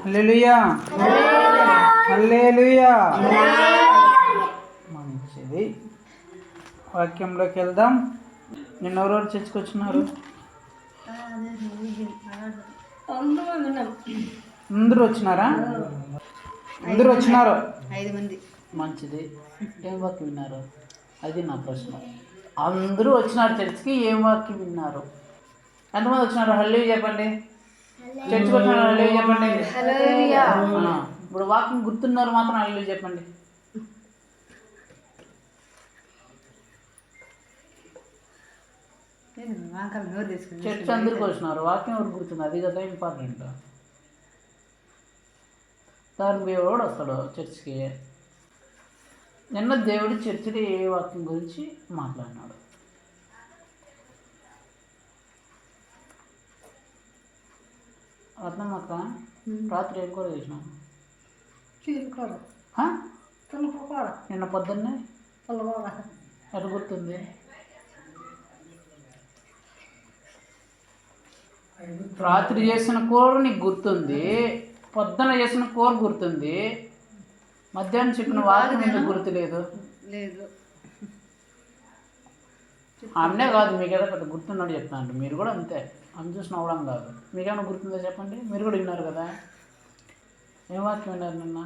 హల్లెలూయా హల్లెలూయా. మంచిది. వాక్యంలోకి వెళ్దాం. నిన్న ఎవరెవరు చర్చికి వచ్చినారు? అందరూ వచ్చినారా? అందరూ వచ్చినారు. 5 మంది. మంచిది. ఏం వాక్యం విన్నారు? అది నా ప్రశ్న. అందరూ వచ్చినారు చర్చికి, ఏం వాక్యం విన్నారు? ఎంతమంది వచ్చినారు? హల్లెలూయా చెప్పండి. చర్చికి వచ్చినారు హల్లెలూయా చెప్పండి. ఇప్పుడు వాక్యం గుర్తున్నారు మాత్రం హల్లెలూయా చెప్పండి. చర్చ్ అందరికి వచ్చినారు, వాక్యం ఎవరు గుర్తుంది? అది కదా ఇంపార్టెంట్. దాని ఎవడు వస్తాడు చర్చికి? నిన్న దేవుడు చర్చిలో ఏ వాక్యం గురించి మాట్లాడినాడు? అర్థమక్క, రాత్రి ఏం కూర చేసినావు? నిన్న పొద్దున్నే ఎటు గుర్తుంది? రాత్రి చేసిన కూర నీకు గుర్తుంది, పొద్దున చేసిన కూర గుర్తుంది, మధ్యాహ్నం చెప్పిన వాక్యం ఎందుకు గుర్తులేదు? ఆమెనే కాదు, మీకేదో పెద్ద గుర్తున్నాడు చెప్తాను. మీరు కూడా అంతే, ఆమె చూసిన అవడం కాదు. మీకేమైనా గుర్తుందో చెప్పండి. మీరు కూడా విన్నారు కదా. ఏం వాక్యం విన్నారు నిన్న?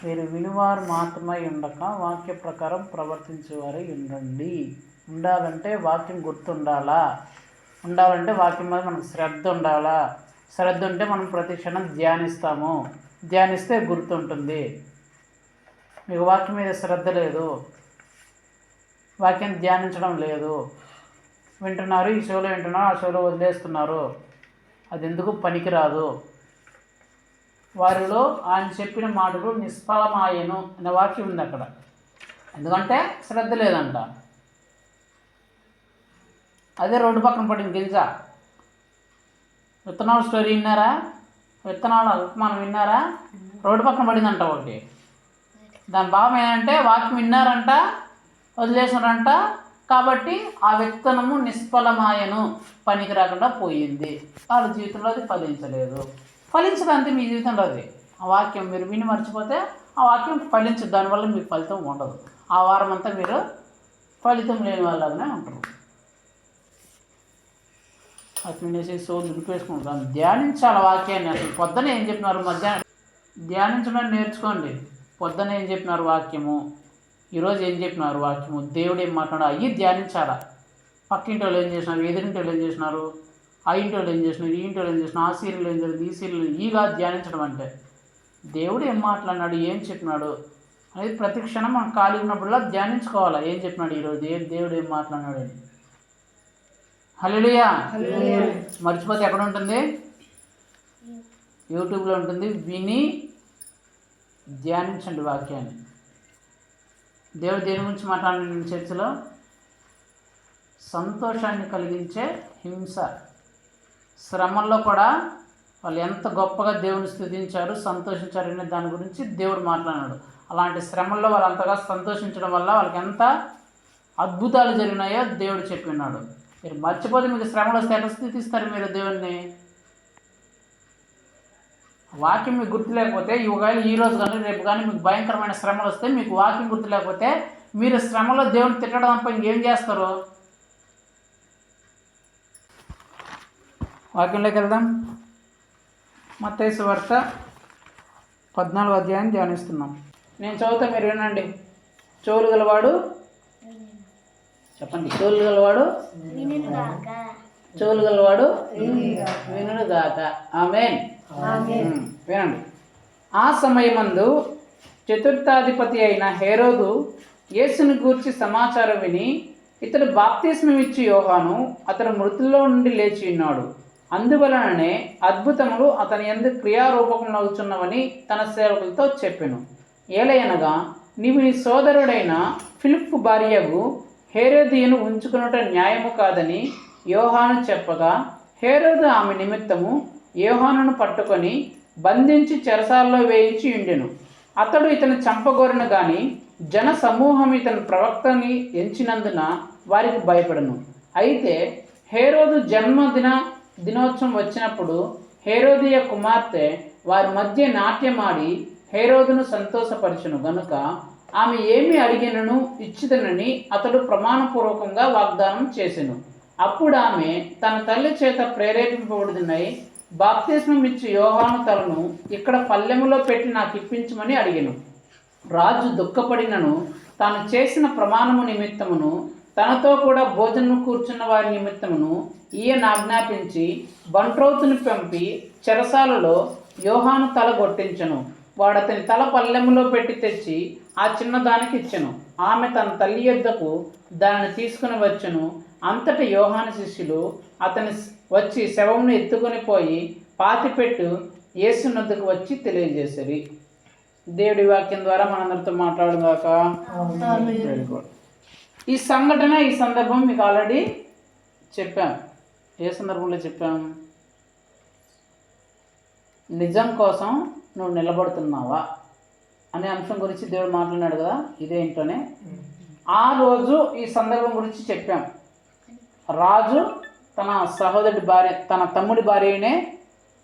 మీరు వినివారు మాత్రమై ఉండక వాక్య ప్రకారం ప్రవర్తించేవారై ఉండండి. ఉండాలంటే వాక్యం గుర్తుండాలా, ఉండాలంటే వాక్యం మీద మనకు శ్రద్ధ ఉండాలా. శ్రద్ధ ఉంటే మనం ప్రతి క్షణం ధ్యానిస్తాము, ధ్యానిస్తే గుర్తుంటుంది. మీకు వాక్యం మీద శ్రద్ధ లేదు, వాక్యం ధ్యానించడం లేదు, వింటున్నారు, ఈ షోలో వింటున్నారు, ఆ షోలో వదిలేస్తున్నారు, అది ఎందుకు పనికిరాదు. వారిలో ఆయన చెప్పిన మాటలు నిష్ఫలమాయను అనే వాక్యం ఉంది అక్కడ. ఎందుకంటే శ్రద్ధ లేదంట. అదే రోడ్డు పక్కన పడిన గింజ. విత్తనాల స్టోరీ విన్నారా? విత్తనాల ఉపమానం విన్నారా? రోడ్డు పక్కన పడిందంట ఒకటి. దాని భావం ఏంటంటే వాక్యం విన్నారంట, వదిలేసారంట, కాబట్టి ఆ విత్తనము నిష్ఫలమాయను, పనికి రాకుండా పోయింది. వాళ్ళ జీవితంలో అది ఫలించలేదు. ఫలించదంతే మీ జీవితంలో. అది ఆ వాక్యం మీరు విని మర్చిపోతే ఆ వాక్యం ఫలించదు, దానివల్ల మీకు ఫలితం ఉండదు. ఆ వారం అంతా మీరు ఫలితం లేని వాళ్ళనే ఉంటారు. అట్లా సోలు నిలిపేసుకుంటాను. ధ్యానించాలి వాక్యాన్ని. అసలు పొద్దున ఏం చెప్పినారు? మధ్యాహ్నం ధ్యానించడానికి నేర్చుకోండి. పొద్దున ఏం చెప్పినారు వాక్యము, ఈరోజు ఏం చెప్పినారు వాక్యము, దేవుడు ఏం మాట్లాడారు, అవి ధ్యానించాలా. పక్కింటి వాళ్ళు ఏం చేసినారు, ఎదురింటి వాళ్ళు ఏం చేసినారు, ఆ ఇంటి వాళ్ళు ఏం చేసినారు, ఈ ఇంటి వాళ్ళు ఏం చేసినారు, ఆ సీరియల్ ఏం జరిగింది, ఈ సీరియల్, ఈగా ధ్యానించడం అంటే దేవుడు ఏం మాట్లాడినాడు, ఏం చెప్పినాడు అనేది ప్రతి క్షణం మనం ఖాళీ ఉన్నప్పుడులా ధ్యానించుకోవాలా. ఏం చెప్పినాడు ఈరోజు, దేవుడు ఏం మాట్లాడినాడు అని. హల్లెలూయా. మర్చిపోతే ఎక్కడ ఉంటుంది? యూట్యూబ్లో ఉంటుంది. విని ధ్యానించండి వాక్యాన్ని. దేవుడు దేని గురించి మాట్లాడిన చర్చలో? సంతోషాన్ని కలిగించే హింస. శ్రమల్లో కూడా వాళ్ళు ఎంత గొప్పగా దేవుని స్తుతించారు, సంతోషించారనే దాని గురించి దేవుడు మాట్లాడినాడు. అలాంటి శ్రమల్లో వాళ్ళు అంతగా సంతోషించడం వల్ల వాళ్ళకి ఎంత అద్భుతాలు జరిగినాయో దేవుడు చెప్పినాడు. మీరు మర్చిపోతే మీకు శ్రమలు వస్తే ఎట్లా స్థితిస్తారు మీరు దేవుణ్ణి? వాక్యం మీకు గుర్తు లేకపోతే, ఒకవేళ ఈరోజు కానీ రేపు కానీ మీకు భయంకరమైన శ్రమలు వస్తే, మీకు వాక్యం గుర్తు లేకపోతే మీరు శ్రమలో దేవుని తిట్టడం తప్ప ఇంకేం చేస్తారు? వాక్యంలోకి వెళ్దాం. మత్తయి సువార్త 14వ అధ్యాయం ధ్యానిస్తున్నాం. నేను చదువుతా, మీరు వినండి. చెవులు గలవాడు చెప్పండి. చెవులు గలవాడు చెవులు గలవాడు వినుగాక. ఆమేన్. వినండి. ఆ సమయమందు చతుర్థాధిపతి అయిన హేరోదు యేసుని గూర్చి సమాచారం విని, ఇతడు బాప్తిస్మం ఇచ్చి యోహాను అతడు మృతుల్లో నుండి లేచి ఉన్నాడు, అందువలననే అద్భుతములు అతని యందు క్రియారూపకమవుచున్నవని తన సేవకులతో చెప్పెను. ఏలయనగా నీవు నీ సోదరుడైన ఫిలిప్పు భార్యకు హేరోదియను ఉంచుకునుట న్యాయము కాదని యోహాను చెప్పగా, హేరోదు ఆమె నిమిత్తము యోహానును పట్టుకొని బంధించి చెరసాలలో వేయించి ఉండెను. అతడు ఇతను చంపగోరిన గాని జన సమూహం ఇతను ప్రవక్తని ఎంచినందున వారికి భయపడను. అయితే హేరోదు జన్మదిన దినోత్సవం వచ్చినప్పుడు హేరోదియ కుమార్తె వారి మధ్య నాట్యమాడి హేరోదును సంతోషపరచును గనుక ఆమె ఏమి అడిగినను ఇచ్చిదనని అతడు ప్రమాణపూర్వకంగా వాగ్దానం చేసెను. అప్పుడు ఆమె తన తల్లి చేత ప్రేరేపింపబడుతున్నై బాప్తిస్మం ఇచ్చి యోహాను తలను ఇక్కడ పల్లెములో పెట్టి నాకు ఇప్పించమని అడిగెను. రాజు దుఃఖపడినను తాను చేసిన ప్రమాణము నిమిత్తమును తనతో కూడా భోజనం కూర్చున్న వారి నిమిత్తమును ఈయన ఆజ్ఞాపించి బంట్రోతుని పంపి చెరసాలలో యోహాను తల కొట్టించను. వాడు అతని తల పల్లెములో పెట్టి తెచ్చి ఆ చిన్నదానికి ఇచ్చెను. ఆమె తన తల్లి యొద్దకు దానిని తీసుకుని వచ్చెను. అంతటి యోహాను శిష్యులు అతని వచ్చి శవమును ఎత్తుకొని పోయి పాతిపెట్టు యేసునొద్దకు వచ్చి తెలియజేశారు. దేవుడి వాక్యం ద్వారా మనందరితో మాట్లాడుగాక. ఈ సంఘటన, ఈ సందర్భం మీకు ఆల్రెడీ చెప్పాం. ఏ సందర్భంలో చెప్పాం? నిజం కోసం నువ్వు నిలబడుతున్నావా అనే అంశం గురించి దేవుడు మాట్లాడినాడు కదా. ఇదేంటనే ఆ రోజు ఈ సందర్భం గురించి చెప్పాం. రాజు తన సహోదరుడి భార్య, తన తమ్ముడి భార్యనే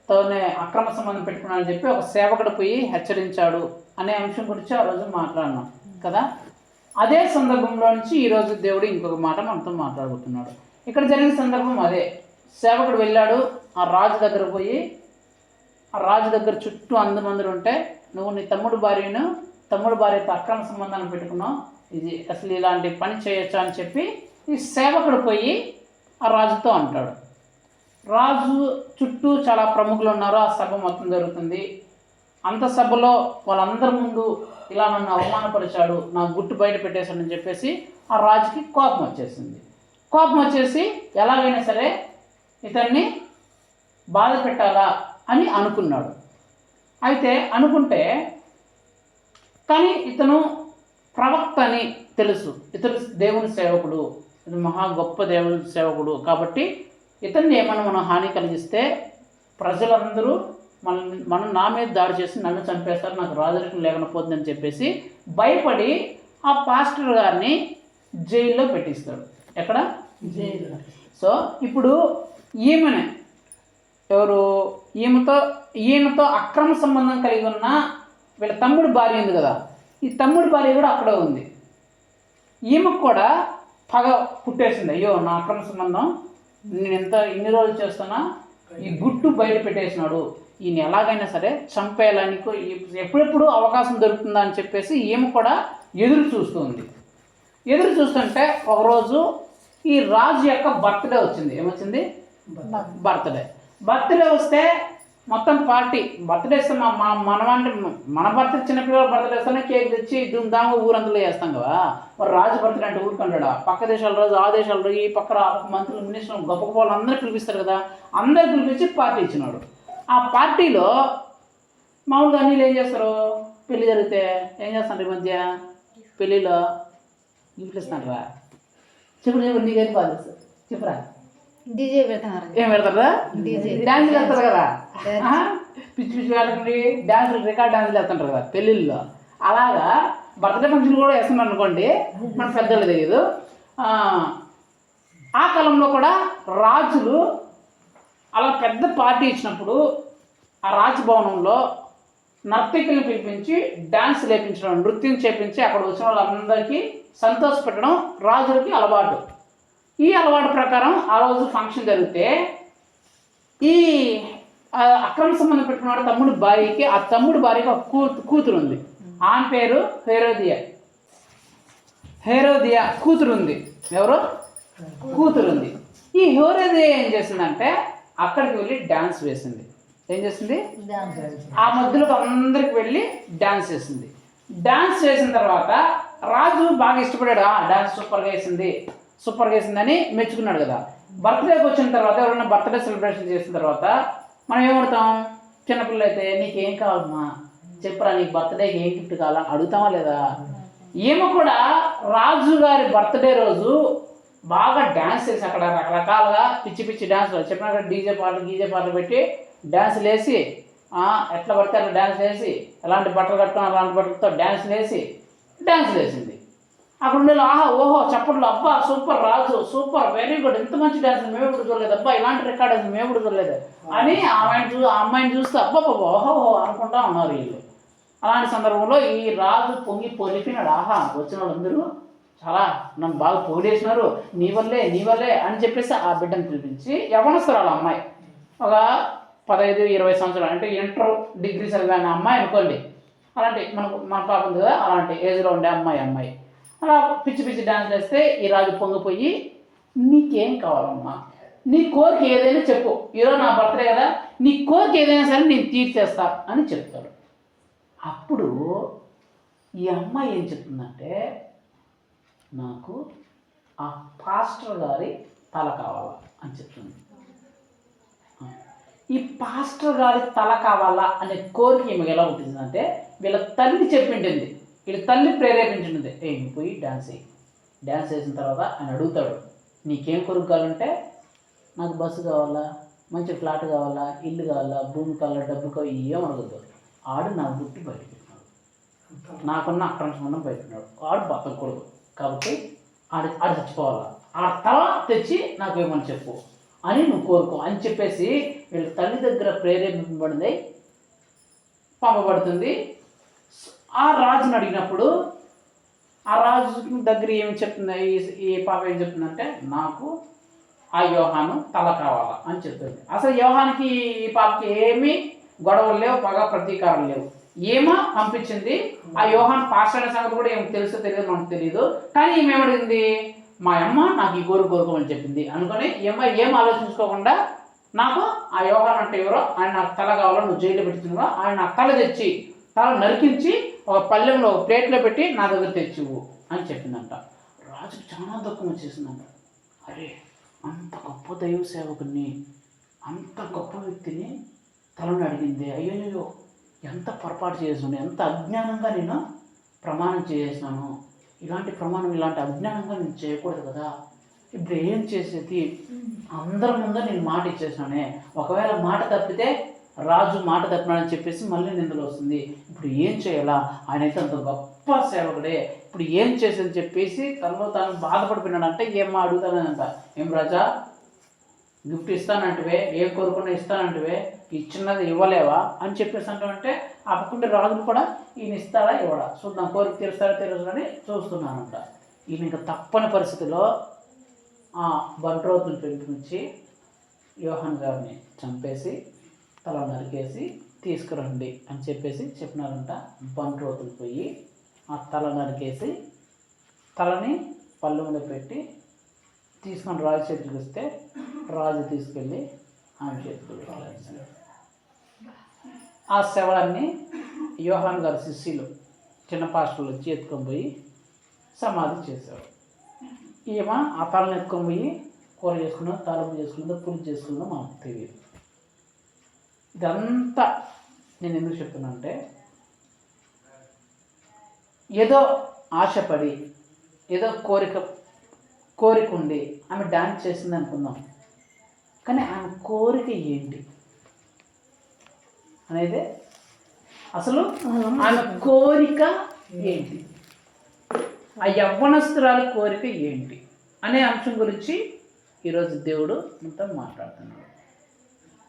తోనే అక్రమ సంబంధం పెట్టుకున్నాడని చెప్పి ఒక సేవకుడు పోయి హెచ్చరించాడు అనే అంశం గురించి ఆ రోజు మాట్లాడినాం కదా. అదే సందర్భంలో నుంచి ఈరోజు దేవుడు ఇంకొక మాట మనతో మాట్లాడుతున్నాడు. ఇక్కడ జరిగిన సందర్భం అదే. సేవకుడు వెళ్ళాడు, ఆ రాజు దగ్గర పోయి, ఆ రాజు దగ్గర చుట్టూ అందమందరు ఉంటే, నువ్వు నీ తమ్ముడు భార్యతో అక్రమ సంబంధాన్ని పెట్టుకున్నావు, ఇది అసలు ఇలాంటి పని చేయొచ్చా అని చెప్పి ఈ సేవకుడు పోయి ఆ రాజుతో అంటాడు. రాజు చుట్టూ చాలా ప్రముఖులు ఉన్నారు. ఆ సభ మొత్తం జరుగుతుంది. అంత సభలో వాళ్ళందరి ముందు ఇలా నన్ను అవమానపరిచాడు, నా గుట్టు బయట పెట్టేశాడని చెప్పేసి ఆ రాజుకి కోపం వచ్చేసింది. కోపం వచ్చేసి ఎలాగైనా సరే ఇతన్ని బాధ పెట్టాలా అని అనుకున్నాడు. అయితే అనుకుంటే కానీ ఇతను ప్రవక్త అని తెలుసు, ఇతడు దేవుని సేవకుడు, ఇది మహా గొప్ప దేవుని సేవకుడు కాబట్టి ఇతన్ని ఏమన్నా మనం హాని కలిగిస్తే ప్రజలందరూ మనం నా మీద దాడి చేసి నన్ను చంపేస్తారు, నాకు రాజరికం లేకుండా పోతుందని చెప్పేసి భయపడి ఆ పాస్టర్ గారిని జైల్లో పెట్టిస్తాడు. ఎక్కడ? జైల్లో. సో ఇప్పుడు ఈమెనే ఎవరు? ఈయనతో అక్రమ సంబంధం కలిగి ఉన్న వీళ్ళ తమ్ముడి భార్య ఉంది కదా, ఈ తమ్ముడి భార్య కూడా అక్కడే ఉంది. ఈమెకు కూడా పగ పుట్టేసింది. అయ్యో, నా అక్రమ సంబంధం నేను ఇన్ని రోజులు చేస్తున్నా, ఈ గుట్టు బయట పెట్టేసినాడు, ఈయన ఎలాగైనా సరే చంపేయాలని ఎప్పుడెప్పుడు అవకాశం దొరుకుతుందా అని చెప్పేసి ఈమె కూడా ఎదురు చూస్తుంది. ఎదురు చూస్తుంటే ఒకరోజు ఈ రాజు యొక్క బర్త్డే వచ్చింది. ఏమొచ్చింది? బర్త్డే వస్తే మొత్తం పార్టీ. బర్త్డే ఇస్తే మన బర్త్డే, చిన్నపిల్లల బర్త్డే ఇస్తేనే కేక్ తెచ్చి దుమ్దాంగా ఊరంతలో చేస్తాం కదా. మరి రాజు బర్త్డే అంటే ఊరుకుంటాడా? పక్క దేశాల రోజు, ఆ దేశాల రోజు, ఈ పక్క మంత్రులు, మినిస్టర్లు, గొప్ప గొప్ప వాళ్ళు అందరూ పిలిపిస్తారు కదా. అందరూ పిలిపించి పార్టీ ఇచ్చినాడు. ఆ పార్టీలో మామూలుగా అన్నీ ఏం చేస్తారు? పెళ్ళి జరిగితే ఏం చేస్తారు? ఈ మధ్య పెళ్ళిలో గిఫ్ట్లు ఇస్తున్నారా? చెప్పు నీకైతే బాగా చేస్తారు. చెప్పురా. డీజే పెడతారు. ఏం పెడతారా? డ్యాన్సులు వేస్తారు కదా, పిచ్చి పిచ్చి వాళ్ళకి డ్యాన్సులు, రికార్డ్ డ్యాన్సులు వేస్తుంటారు కదా పెళ్ళిళ్ళలో. అలాగా బర్త్డే ఫంక్షన్ కూడా వేస్తున్నారు అనుకోండి, మన పెద్దలు తెలియదు. ఆ కాలంలో కూడా రాజులు అలా పెద్ద పార్టీ ఇచ్చినప్పుడు ఆ రాజభవనంలో నర్తకులను పిలిపించి డ్యాన్స్ లేపించడం, నృత్యం చేపించి అక్కడ వచ్చిన వాళ్ళందరికీ సంతోషపెట్టడం రాజులకి అలవాటు. ఈ అలవాటు ప్రకారం ఆ రోజు ఫంక్షన్ జరిగితే ఈ అక్రమ సంబంధం పెట్టుకున్నాడు తమ్ముడు భార్యకి. ఆ తమ్ముడు భార్యకి ఒక కూతురు ఉంది. ఆమె పేరు హేరోదియా కూతురు ఉంది. ఎవరు? కూతురు ఉంది. ఈ హేరోదియా ఏం చేసిందంటే అక్కడికి వెళ్ళి డ్యాన్స్ వేసింది. ఏం చేసింది? ఆ మధ్యలో అందరికి వెళ్ళి డ్యాన్స్ వేసింది. డ్యాన్స్ వేసిన తర్వాత రాజు బాగా ఇష్టపడాడు. డ్యాన్స్ సూపర్గా వేసిందని మెచ్చుకున్నాడు కదా. బర్త్డేకి వచ్చిన తర్వాత ఎవరైనా బర్త్డే సెలబ్రేషన్ చేసిన తర్వాత మనం ఏమడుతాం? చిన్నపిల్లలు అయితే నీకేం కావాలమ్మా చెప్పరా, నీకు బర్త్డేకి ఏం గిఫ్ట్ కావాలని అడుగుతామా లేదా? ఈమె కూడా రాజుగారి బర్త్డే రోజు బాగా డ్యాన్స్ చేసి అక్కడ రకరకాలుగా పిచ్చి పిచ్చి డ్యాన్సులు చెప్పిన డీజే పాటలు పెట్టి డ్యాన్సులు వేసి ఎట్లా పడితే అట్లా డ్యాన్స్ వేసి, ఎలాంటి బట్టలు కట్టుకుని అలాంటి బట్టలతో డ్యాన్సులు వేసింది. అక్కడ ఉండే ఆహా ఓహో చప్పట్లు, అబ్బా సూపర్ రాజు, సూపర్, వెరీ గుడ్, ఇంత మంచి డ్యాన్స్ మేము కూడా చూడలేదు, అబ్బా ఇలాంటి రికార్డ్ అది మేము కూడా చూడలేదు అని ఆ అమ్మాయిని చూస్తే అబ్బా ఓహో అనుకుంటా ఉన్నారు వీళ్ళు. అలాంటి సందర్భంలో ఈ రాజు పొంగి పొలిపినాడు. ఆహా వచ్చిన వాళ్ళందరూ చాలా నన్ను బాగా పొగిడేసినారు, నీ వల్లే అని చెప్పేసి ఆ బిడ్డను పిలిపించి, యవ్వనస్తురాలు అమ్మాయి, ఒక 15-20 సంవత్సరాలు, అంటే ఇంటర్ డిగ్రీ చదివిన అమ్మాయి అనుకోండి, అలాంటి మన పాప ఉంది కదా అలాంటి ఏజ్లో ఉండే అమ్మాయి అలా పిచ్చి పిచ్చి డ్యాన్స్ చేస్తే ఈ రాజు పొంగిపోయి, నీకేం కావాలమ్మా, నీ కోరిక ఏదైనా చెప్పు, ఈరోజు నా బర్త్డే కదా, నీ కోరిక ఏదైనా సరే నేను తీర్చేస్తా అని చెప్తాడు. అప్పుడు ఈ అమ్మాయి ఏం చెప్తుందంటే, నాకు ఆ పాస్టర్ గారి తల కావాలా అని చెప్తుంది. ఈ పాస్టర్ గారి తల కావాలా అనే కోరిక ఈమె ఎలా ఉంటుందంటే, వీళ్ళ తల్లి చెప్పింటుంది, వీళ్ళ తల్లి ప్రేరేపించింది, నువ్వు పోయి డ్యాన్స్ వేసిన తర్వాత ఆయన అడుగుతాడు, నీకేం కోరిక కావాలంటే, నాకు బస్సు కావాలా, మంచి ఫ్లాట్ కావాలా, ఇల్లు కావాలా, భూమి కావాలా, డబ్బు కావాలి, ఏం అడుగుతాడు. ఆడు నా బుట్టి బయట పెట్టినాడు, నాకున్న అక్రమం బయట పెట్టినాడు, ఆడు బతక కొడుకు కాబట్టి ఆడు చచ్చిపోవాలా, ఆ తల తెచ్చి నాకు ఏమని చెప్పు అని నువ్వు కోరుకో అని చెప్పేసి వీళ్ళ తల్లి దగ్గర ప్రేరేపింపబడింది, పంపబడుతుంది. ఆ రాజుని అడిగినప్పుడు ఆ రాజు దగ్గర ఏమి చెప్తుంది, ఈ పాప ఏం చెప్తుందంటే, నాకు ఆ యోహాను తల కావాలా అని చెప్తుంది. అసలు యోహానికి ఈ పాపకి ఏమీ గొడవలు లేవు, పగ ప్రతీకారం లేవు. ఏమో పంపించింది, ఆ యోహాన్ పాస్టర్ అనే సంగతి కూడా ఏమి తెలుసో తెలియదు మనకు తెలియదు, కానీ ఈమె ఏమడిగింది, మా అమ్మ నాకు ఈ కోరుకోమని చెప్పింది అనుకొని ఏం ఆలోచించుకోకుండా, నాకు ఆ యోహాన్ అంటే ఎవరో, ఆయన నాకు తల కావాలో, నువ్వు జైల్లో పెట్టుతున్నావో ఆయన నాకు తల తెచ్చి, తల నరికించి ఒక పళ్ళెంలో ఒక ప్లేట్లో పెట్టి నా దగ్గర తెచ్చివు అని చెప్పిందంట. రాజుకు చాలా దుఃఖం వచ్చేసిందంట. అరే అంత గొప్ప దైవ సేవకుని, అంత గొప్ప వ్యక్తిని తలను అడిగింది, అయ్యో ఎంత పొరపాటు చేసినాను, ఎంత అజ్ఞానంగా నేను ప్రమాణం చేసినాను, ఇలాంటి అజ్ఞానంగా నేను చేయకూడదు కదా, ఇప్పుడు ఏం చేసేది, అందరి ముందు నేను మాట ఇచ్చేసినానే, ఒకవేళ మాట తప్పితే రాజు మాట తప్పినాడని చెప్పేసి మళ్ళీ నిందలు వస్తుంది, ఇప్పుడు ఏం చేయాలా, ఆయన అయితే అంత గొప్ప సేవకుడే, ఇప్పుడు ఏం చేసేది చెప్పేసి తనలో తాను బాధపడిపోయినాడంటే, ఏం అడుగుతానంట, ఏం రాజా గిఫ్ట్ ఇస్తానంటివే, ఏం కోరుకున్నా ఇస్తానంటివే, ఇచ్చినది ఇవ్వలేవా అని చెప్పేసి అంటే ఆ పక్కుంటే రాజులు కూడా ఈయన ఇస్తాడా ఇవ్వడా చూద్దాం, కోరిక తీరుస్తాడా అని చూస్తున్నానంట. ఈయన ఇంకా తప్పని పరిస్థితిలో ఆ బంట్రోతులు పిలిపించి యోహాన్ గారిని చంపేసి తల నరికేసి తీసుకురండి అని చెప్పేసి చెప్పినారంట. బంట్రోతులు పోయి ఆ తల నరికేసి తలని పళ్ళెంలో పెట్టి తీసుకొని రాజు చేతికి వస్తే రాజు తీసుకెళ్ళి ఆమె చేతికి పెట్టారు. ఆ శవాన్ని యోహాన్ గారి శిష్యులు చిన్న పాస్టర్లు వచ్చి ఎత్తుకొని పోయి సమాధి చేశారు. ఈమె ఆ తలని ఎత్తుకొని పోయి కూర చేసుకున్నదో, తాలింపు చేసుకున్నదో, పులుసు చేసుకున్నదో మాకు తెలియదు. ఇదంతా నేను ఎందుకు చెప్తున్నా అంటే, ఏదో ఆశపడి, ఏదో కోరిక ఉండి ఆమె డాన్స్ చేసింది అనుకుందాం, కానీ ఆమె కోరిక ఏంటి అనేది, అసలు ఆమె కోరిక ఏంటి, ఆ యవ్వనస్తురాలి కోరిక ఏంటి అనే అంశం గురించి ఈరోజు దేవుడు మొత్తం మాట్లాడుతున్నాడు.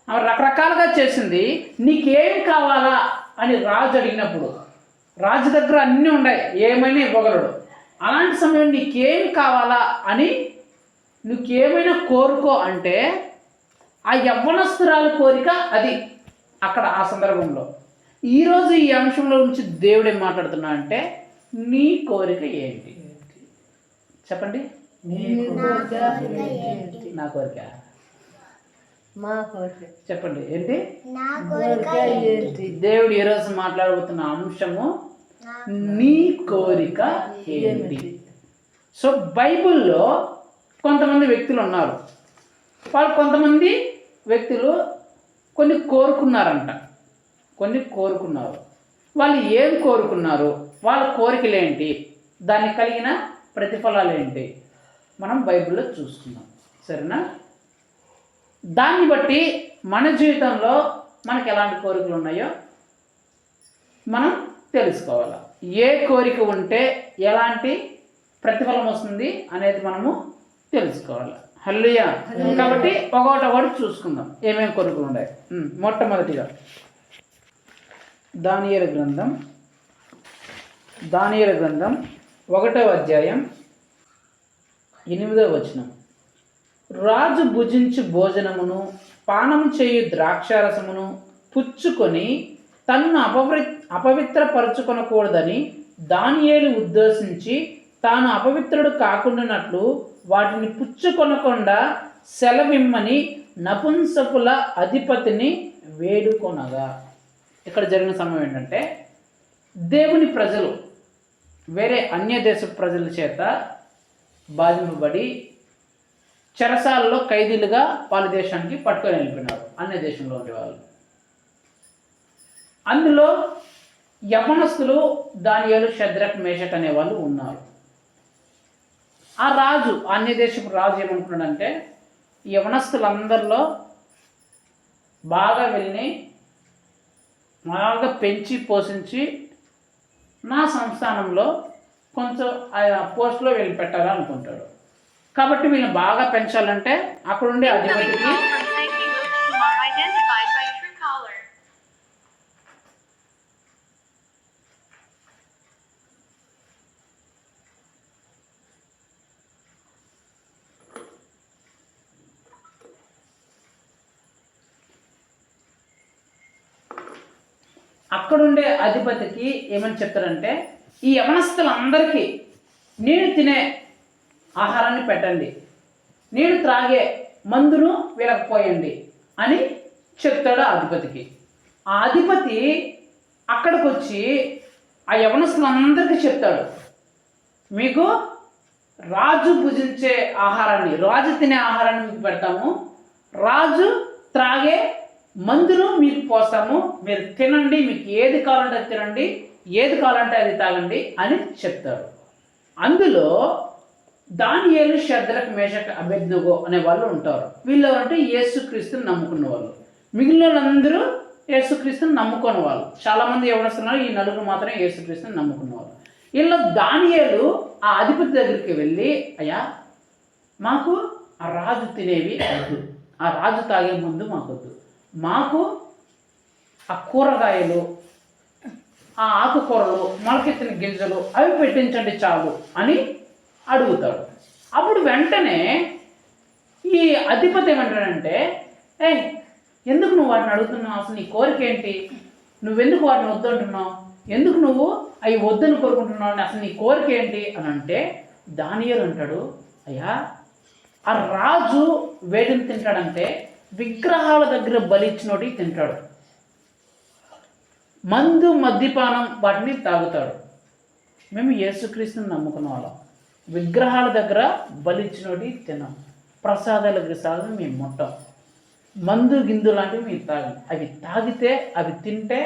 ఆమె రకరకాలుగా చేసింది, నీకేం కావాలా అని రాజు అడిగినప్పుడు, రాజు దగ్గర అన్నీ ఉన్నాయి, ఏమైనా ఇవ్వగలడు. అలాంటి సమయం నీకేం కావాలా అని నీకేమైనా కోరుకో అంటే, ఆ యవ్వనస్తురాలి కోరిక అది అక్కడ ఆ సందర్భంలో. ఈరోజు ఈ అంశంలో నుంచి దేవుడు ఏం మాట్లాడుతున్నా అంటే, నీ కోరిక ఏంటి చెప్పండి. నా కోరిక చెప్పండి ఏంటి? దేవుడు ఈరోజు మాట్లాడబోతున్న అంశము నీ కోరిక ఏంటి. సో బైబిల్లో కొంతమంది వ్యక్తులు ఉన్నారు, వాళ్ళు కొంతమంది వ్యక్తులు కొన్ని కోరుకున్నారు. వాళ్ళు ఏం కోరుకున్నారు, వాళ్ళ కోరికలు ఏంటి, దానికి కలిగిన ప్రతిఫలాలు ఏంటి మనం బైబిల్లో చూసుకుందాం, సరేనా? దాన్ని బట్టి మన జీవితంలో మనకు ఎలాంటి కోరికలు ఉన్నాయో మనం తెలుసుకోవాలి. ఏ కోరిక ఉంటే ఎలాంటి ప్రతిఫలం వస్తుంది అనేది మనము తెలుసుకోవాలి. హల్లెలూయా. కాబట్టి ఒకటి చూసుకుందాం ఏమేమి కొరకులు ఉన్నాయి. మొట్టమొదటిగా దానియేలు గ్రంథం 1వ అధ్యాయం 8వ వచనం. రాజు భుజించు భోజనమును పానము చేయు ద్రాక్షారసమును పుచ్చుకొని తన్ను అపవిత్రపరచుకొనకూడదని దానియేలు ఉద్దేశించి తాను అపవిత్రుడు కాకుండానట్లు వాటిని పుచ్చుకొనకుండా సెలవిమ్మని నపుంసకుల అధిపతిని వేడుకొనగా. ఇక్కడ జరిగిన సమయం ఏంటంటే, దేవుని ప్రజలు వేరే అన్య దేశ ప్రజల చేత బాధింపబడి చెరసాలలో ఖైదీలుగా వాళ్ళ దేశానికి పట్టుకొని వెళ్ళిపోయినారు, అన్య దేశంలో ఉండేవాళ్ళు. అందులో యవనస్తులు దానియేలు, షద్రక్, మేషక్ అనే వాళ్ళు ఉన్నారు. ఆ రాజు, అన్య దేశపు రాజు ఏమనుకున్నాడంటే, యవనస్తులందరిలో బాగా వెళ్ళి బాగా పెంచి పోషించి నా సంస్థానంలో కొంచెం పోస్ట్లో వెళ్ళి పెట్టాలనుకుంటాడు. కాబట్టి వీళ్ళని బాగా పెంచాలంటే అక్కడుండే అధిపతికి ఏమని చెప్తారంటే, ఈ యవనస్తులందరికీ నేను తినే ఆహారాన్ని పెట్టండి, నేను త్రాగే మందును వీళ్ళకి పోయండి అని చెప్తాడు ఆ అధిపతికి. ఆ అధిపతి అక్కడికి వచ్చి ఆ యవనస్తులందరికీ చెప్తాడు, మీకు రాజు భుజించే ఆహారాన్ని, రాజు తినే ఆహారాన్ని మీకు పెడతాము, రాజు త్రాగే మందును మీకు పోస్తాము, మీరు తినండి, మీకు ఏది కావాలంటే అది తినండి, ఏది కావాలంటే అది తాగండి అని చెప్తారు. అందులో దానియేలు, షద్రక్, మేషక్, అబేద్నెగో అనే వాళ్ళు ఉంటారు. వీళ్ళు అంటే యేసుక్రీస్తుని నమ్ముకున్న వాళ్ళు. మిగిలిన వాళ్ళందరూ యేసుక్రీస్తుని నమ్ముకున్న వాళ్ళు. చాలామంది ఎవరుస్తున్నారు, ఈ నలుగురు మాత్రమే యేసుక్రీస్తుని నమ్ముకున్న వాళ్ళు. వీళ్ళు దానియేలు ఆ అధిపతి దగ్గరికి వెళ్ళి, అయ్యా మాకు ఆ రాజు తినేవి వద్దు, ఆ రాజు తాగే ముందు మాకు వద్దు, మాకు ఆ కూరగాయలు, ఆ ఆకుకూరలు, మొలకెత్తిన గింజలు అవి పెట్టించండి చాలు అని అడుగుతాడు. అప్పుడు వెంటనే ఈ అధిపతి ఏమంటాడంటే, ఎందుకు నువ్వు వాటిని అడుగుతున్నావు, అసలు నీ కోరిక ఏంటి, నువ్వెందుకు వాటిని వద్దంటున్నావు, ఎందుకు నువ్వు అవి వద్దని కోరుకుంటున్నావు అని, అసలు నీ కోరిక ఏంటి అని అంటే, దానియేలు అంటాడు, అయ్యా ఆ రాజు వేటిని తింటాడంటే విగ్రహాల దగ్గర బలిచ్చినోటి తింటాడు, మందు మద్యపానం వాటిని తాగుతాడు. మేము యేసుక్రీస్తుని నమ్ముకున్న వాళ్ళం, విగ్రహాల దగ్గర బలిచ్చినోటి తిన్నాం, ప్రసాదాల గిసాలను మేము ముట్టాం, మందు గిందు లాంటివి మేము తాగాం, అవి తాగితే అవి తింటే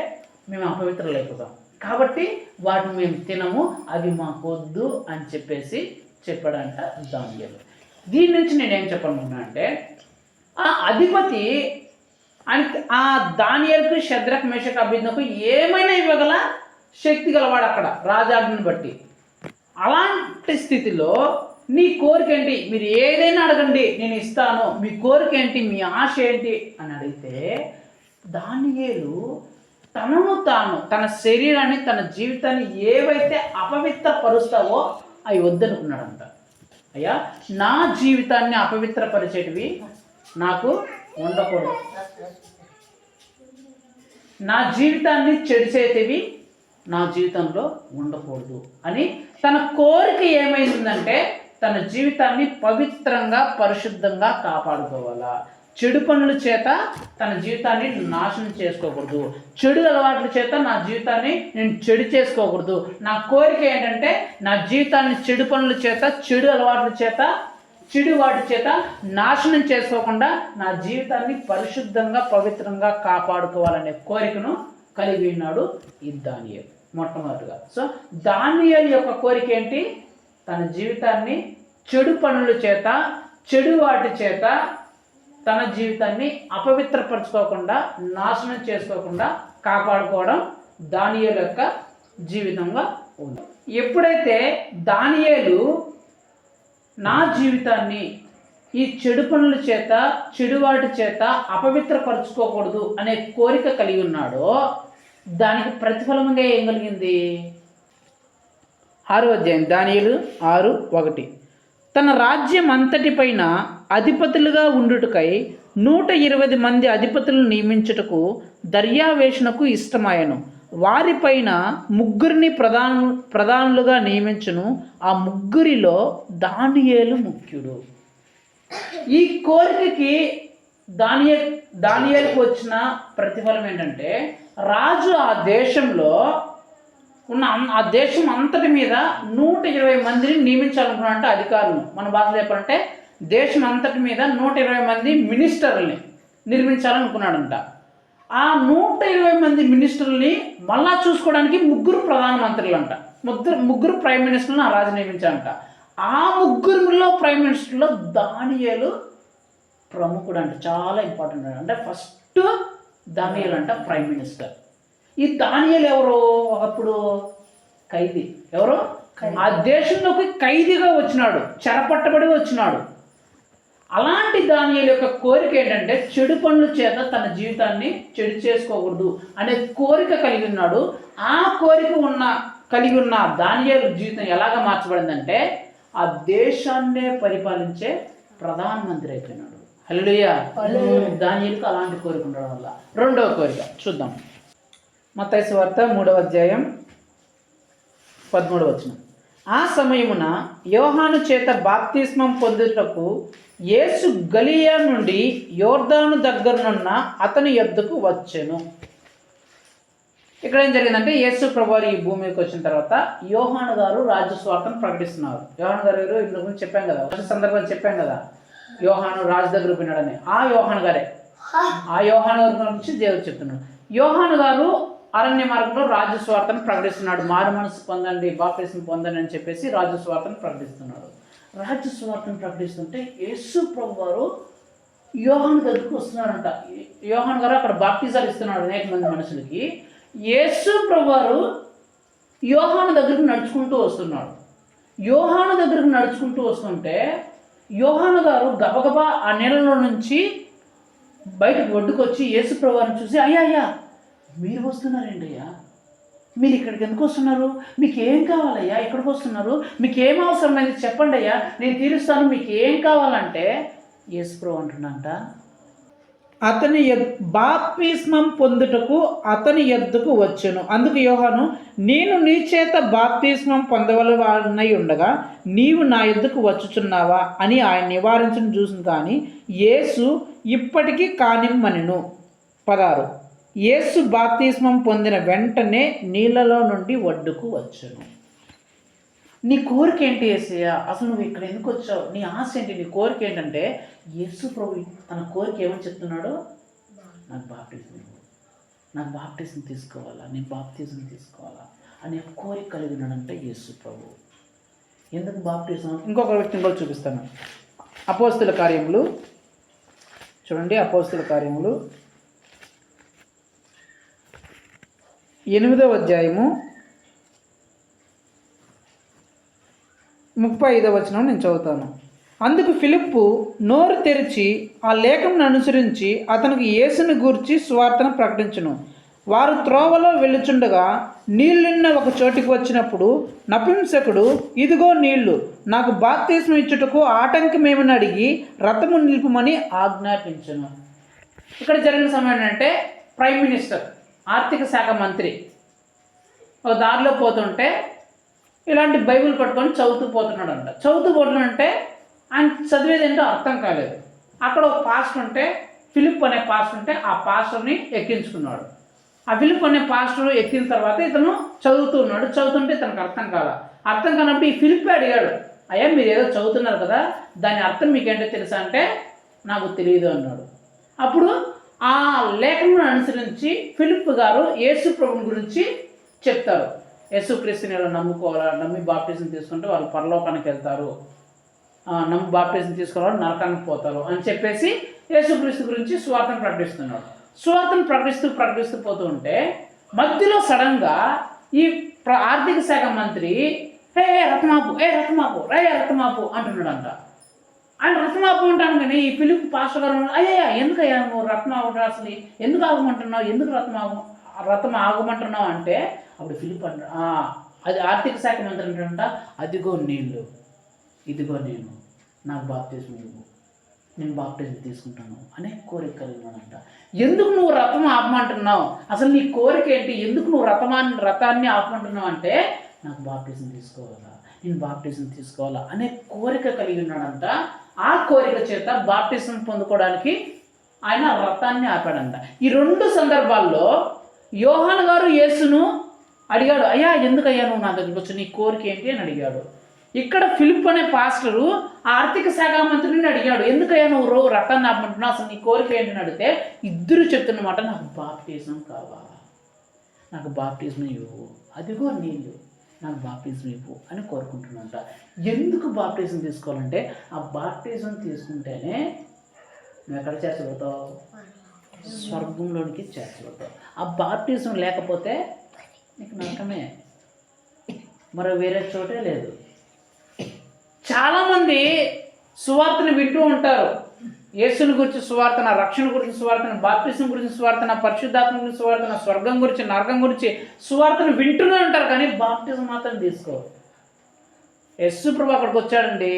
మేము అపవిత్రులు అయిపోతాం, కాబట్టి వాటిని మేము తినము, అవి మాకు వద్దు అని చెప్పాడంట దానియేలు. దీని నుంచి నేనేం చెప్పాలనుకున్నా అంటే, ఆ అధిపతి ఆ దానియేలుకు, షద్రక్, మేషక్, అబేద్నెగోకు ఏమైనా ఇవ్వగల శక్తి గలవాడు అక్కడ రాజాజ్ఞను బట్టి. అలాంటి స్థితిలో నీ కోరిక ఏంటి, మీరు ఏదైనా అడగండి నేను ఇస్తాను, మీ కోరిక ఏంటి, మీ ఆశ ఏంటి అని అడిగితే, దానియేలు తనను తాను, తన శరీరాన్ని, తన జీవితాన్ని ఏవైతే అపవిత్రపరుస్తావో అవి వద్దనుకున్నాడంట. అయ్యా నా జీవితాన్ని అపవిత్రపరిచేటివి నాకు ఉండకూడదు, నా జీవితాన్ని చెడిచేటివి నా జీవితంలో ఉండకూడదు అని తన కోరిక ఏమైందంటే, తన జీవితాన్ని పవిత్రంగా, పరిశుద్ధంగా కాపాడుకోవాలా, చెడు పనుల చేత తన జీవితాన్ని నాశనం చేసుకోకూడదు, చెడు అలవాట్ల చేత నా జీవితాన్ని నేను చెడు చేసుకోకూడదు. నా కోరిక ఏంటంటే, నా జీవితాన్ని చెడు పనుల చేత, చెడు అలవాట్ల చేత, చెడు వాటి చేత నాశనం చేసుకోకుండా నా జీవితాన్ని పరిశుద్ధంగా, పవిత్రంగా కాపాడుకోవాలనే కోరికను కలిగి ఉన్నాడు ఈ దానియేలు మొట్టమొదటిగా. సో దానియేలు యొక్క కోరిక ఏంటి, తన జీవితాన్ని చెడు పనుల చేత, చెడు వాటి చేత తన జీవితాన్ని అపవిత్రపరచుకోకుండా, నాశనం చేసుకోకుండా కాపాడుకోవడం దానియేలు యొక్క జీవితంగా ఎప్పుడైతే దానియేలు నా జీవితాన్ని ఈ చెడు పనుల చేత చెడువాటి చేత అపవిత్రపరచుకోకూడదు అనే కోరిక కలిగి ఉన్నాడో దానికి ప్రతిఫలంగా ఏం కలిగింది? 6వ అధ్యాయం దానియేలు 6:1. తన రాజ్యం అంతటిపైన అధిపతులుగా ఉండుటకై 120 మంది అధిపతులను నియమించుటకు దర్యావేషునకు ఇష్టమాయను. వారిపైన 3 ప్రధానులుగా నియమించును. ఆ 3 దానియేలు ముఖ్యుడు. ఈ కోరికకి దానియేలుకు వచ్చిన ప్రతిఫలం ఏంటంటే, రాజు ఆ దేశంలో ఉన్న ఆ దేశం అంతటి మీద 120 మందిని నియమించాలనుకున్నాడంటే అధికారులను. మన భాషలో చెప్పాలంటే దేశం అంతటి మీద 120 మంది మినిస్టర్లని నిర్మించాలనుకున్నాడంట. ఆ 120 మంది మినిస్టర్లని మళ్ళా చూసుకోవడానికి 3 ప్రధానమంత్రులు అంట. 3 ప్రైమ్ మినిస్టర్లను ఆ రాజు నియమించాలంట. ఆ 3 ప్రైమ్ మినిస్టర్లో దానియేలు ప్రముఖుడు అంట. చాలా ఇంపార్టెంట్ అంటే ఫస్ట్ దానియేలు అంట ప్రైమ్ మినిస్టర్. ఈ దానియేలు ఎవరు? ఒకప్పుడు ఖైదీ. ఎవరు? ఆ దేశంలోకి ఖైదీగా వచ్చినాడు, చెరపట్టబడి వచ్చినాడు. అలాంటి దానియేలు యొక్క కోరిక ఏంటంటే చెడు పనుల చేత తన జీవితాన్ని చెడు చేసుకోకూడదు అనే కోరిక కలిగి ఉన్నాడు. ఆ కోరిక కలిగి ఉన్న దానియేలు జీవితం ఎలాగ మార్చబడిందంటే ఆ దేశాన్నే పరిపాలించే ప్రధానమంత్రి అయిపోయినాడు. హల్లెలూయా. దానియేలుకు అలాంటి కోరిక ఉండడం వల్ల. 2వ కోరిక చూద్దాం. మత్తయి సువార్త 3వ అధ్యాయం 13వ వచనం. ఆ సమయమున యోహాను చేత బాప్తిస్మం పొందుటకు యేసు గలిలయ నుండి యోర్దాను దగ్గరనున్న అతని యొద్దకు వచ్చెను. ఇక్కడ ఏం జరిగిందంటే యేసు ప్రభువారు ఈ భూమికి వచ్చిన తర్వాత యోహాను గారు రాజ్య స్వార్థను ప్రకటిస్తున్నారు. యోహాను గారు ఇందుకు గురించి చెప్పాం కదా, సందర్భం చెప్పాం కదా, యోహాను రాజు దగ్గర పోయినాడని. ఆ యోహాను గారే, ఆ యోహాను గారి గురించి దేవుడు చెప్తున్నాడు. యోహాను గారు అరణ్య మార్గంలో రాజ్య స్వార్థను ప్రకటిస్తున్నాడు. మారు మనసు పొందండి, బాప్తిస్మం పొందండి అని చెప్పేసి రాజ్య స్వార్థను ప్రకటిస్తున్నాడు. రాజ్య స్వార్థను ప్రకటిస్తుంటే యేసు ప్రభువారు యోహాను దగ్గరకు వస్తున్నాడంట. యోహాను గారు అక్కడ బాప్తిజాలు ఇస్తున్నాడు అనేక మంది మనుషులకి. యేసు ప్రభువారు యోహాను దగ్గరకు నడుచుకుంటూ వస్తున్నాడు. యోహాను దగ్గరకు నడుచుకుంటూ వస్తుంటే యోహాను గారు గబగబా ఆ నీళ్ళలో నుంచి బయటకు ఒడ్డుకొచ్చి యేసు ప్రభువారిని చూసి, అయ్యా మీరు వస్తున్నారండి అయ్యా, మీరు ఇక్కడికి ఎందుకు వస్తున్నారు? మీకు ఏం కావాలయ్యా? ఇక్కడికి వస్తున్నారు, మీకు ఏం అవసరమైంది చెప్పండి అయ్యా, నేను తీరుస్తాను, మీకు ఏం కావాలంటే యేసు ప్రభు అంటున్నంట, అతని బాప్తిస్మం పొందుటకు అతని యొద్దకు వచ్చెను. అందుకు యోహాను, నేను నీ చేత బాప్తిస్మం పొందవలవాడనై ఉండగా నీవు నా యొద్దకు వచ్చుచున్నావా అని ఆయన నివారించడం చూసింది. కానీ యేసు ఇప్పటికీ కానిమ్మనెను. 16. యేసు బాప్తిస్మం పొందిన వెంటనే నీళ్ళలో నుండి ఒడ్డుకు వచ్చెను. నీ కోరిక ఏంటి యేసయ్యా? అసలు నువ్వు ఇక్కడ ఎందుకు వచ్చావు? నీ ఆశ ఏంటి? నీ కోరిక ఏంటంటే యేసు ప్రభు తన కోరిక ఏమని చెప్తున్నాడు? నాకు బాప్టిజం తీసుకోవాలా, నేను బాప్టిజం తీసుకోవాలా అనే కోరిక కలిగి ఉన్నాడంటే యేసు ప్రభు. ఎందుకు బాప్టిజం? ఇంకొక వ్యక్తిని కూడా చూపిస్తాను. అపోస్తుల కార్యములు చూడండి. అపోస్తుల కార్యములు 8వ అధ్యాయము 35వ వచనం నేను చదువుతాను. అందుకు ఫిలిప్పు నోరు తెరిచి ఆ లేఖను అనుసరించి అతనికి యేసుని గూర్చి సువార్తను ప్రకటించును. వారు త్రోవలో వెళ్ళుచుండగా నీళ్ళున్న ఒక చోటికి వచ్చినప్పుడు నపుంసకుడు, ఇదిగో నీళ్లు, నాకు బాప్తిస్మం ఇచ్చుటకు ఆటంకమేమని అడిగి రథము నిలుపుమని ఆజ్ఞాపించును. ఇక్కడ జరిగిన సమయం ఏంటంటే ప్రైమ్ మినిస్టర్, ఆర్థిక శాఖ మంత్రి ఒక దారిలో పోతుంటే ఇలాంటి బైబిల్ పట్టుకొని చదువుతూ పోతున్నాడంటే ఆయన చదివేది ఏంటో అర్థం కాలేదు. అక్కడ ఒక పాస్టర్ ఉంటే, ఫిలిప్ అనే పాస్టర్ ఉంటే ఆ పాస్టర్ని ఎక్కించుకున్నాడు. ఆ ఫిలిప్ అనే పాస్టర్ ఎక్కిన తర్వాత ఇతను చదువుతుంటే ఇతనికి అర్థం కానప్పుడు ఈ ఫిలిప్ అడిగాడు, అయ్యా మీరు ఏదో చదువుతున్నారు కదా, దాని అర్థం మీకేంటో తెలుసా అంటే నాకు తెలియదు అన్నాడు. అప్పుడు ఆ లేఖను అనుసరించి ఫిలిప్ గారు యేసు ప్రభుని గురించి చెప్తారు. యేసుక్రీస్తుని ఎలా నమ్ముకోవాలా, నమ్మి బాప్టిజం తీసుకుంటే వాళ్ళు పరలోకానికి వెళ్తారు, నమ్మి బాప్టిజం తీసుకున్న వాళ్ళు నరకానికి పోతారు అని చెప్పేసి యేసుక్రీస్తు గురించి సువార్తను ప్రకటిస్తున్నాడు. సువార్తను ప్రకటిస్తూ పోతూ ఉంటే మధ్యలో సడన్గా ఈ ఆర్థిక శాఖ మంత్రి రత్నమాపు అంటున్నాడంట. ఆయన రత్నమాపు ఉంటాను కానీ ఈ ఫిలిప్ పాస్టర్ గారు అయ్యా ఎందుకయ్యా నువ్వు రత్నమాపు అసలు ఎందుకు ఆగమంటున్నావు, ఎందుకు రథం ఆగమంటున్నావు అంటే అప్పుడు ఫిలిప్ అంట అది ఆర్థిక శాఖ మంత్రి అంటాడంట, అదిగో నీళ్ళు, ఇదిగో నేను, నాకు బాప్తిజం ఇవ్వు, నేను బాప్టిజం తీసుకుంటాను అనే కోరిక కలిగినాడంట. ఎందుకు నువ్వు రథం ఆపమంటున్నావు, అసలు నీ కోరిక ఏంటి, ఎందుకు నువ్వు రథాన్ని ఆపమంటున్నావు అంటే నాకు బాప్టిజం తీసుకోవాలా, నేను బాప్టిజం తీసుకోవాలా అనే కోరిక కలిగి ఉన్నాడంట. ఆ కోరిక చేత బాప్టిజం పొందుకోవడానికి ఆయన రథాన్ని ఆపాడంట. ఈ రెండు సందర్భాల్లో యోహాను గారు యేసును అడిగాడు, అయ్యా ఎందుకయ్యా నువ్వు నా దగ్గరికి వచ్చి నీ కోరిక ఏంటి అని అడిగాడు. ఇక్కడ ఫిలిప్ అనే పాస్టరు ఆర్థిక శాఖ మంత్రిని అడిగాడు, ఎందుకయ్యా నువ్వు రథాన్ని ఆపమంటున్నావు, అసలు నీ కోరిక ఏంటని అడిగితే ఇద్దరు చెప్తున్నమాట, నాకు బాప్టిజం కావాలా, నాకు బాప్టిజం ఇవ్వు, అదిగో నీళ్ళు, నాకు బాప్టిజం ఇవ్వు అని కోరుకుంటున్నాంట. ఎందుకు బాప్టిజం తీసుకోవాలంటే ఆ బాప్టిజం తీసుకుంటేనే నువ్వు ఎక్కడ చేర్చబడతావు, స్వర్గంలోనికి చేర్చబడతావు. ఆ బాప్టిజం లేకపోతే నీకు నరకమే, మరో వేరే చోటే లేదు. చాలామంది సువార్తను వింటూ ఉంటారు, యేసుని గురించి సువార్తన, రక్షణ గురించి సువార్తన, బాప్టిజం గురించి సువార్తన, పరిశుద్ధాత్మ గురించి సువార్తన, స్వర్గం గురించి, నరకం గురించి సువార్తను వింటూనే ఉంటారు కానీ బాప్టిజం మాత్రం తీసుకోరు. యేసు ప్రభు అక్కడికి వచ్చాడండి,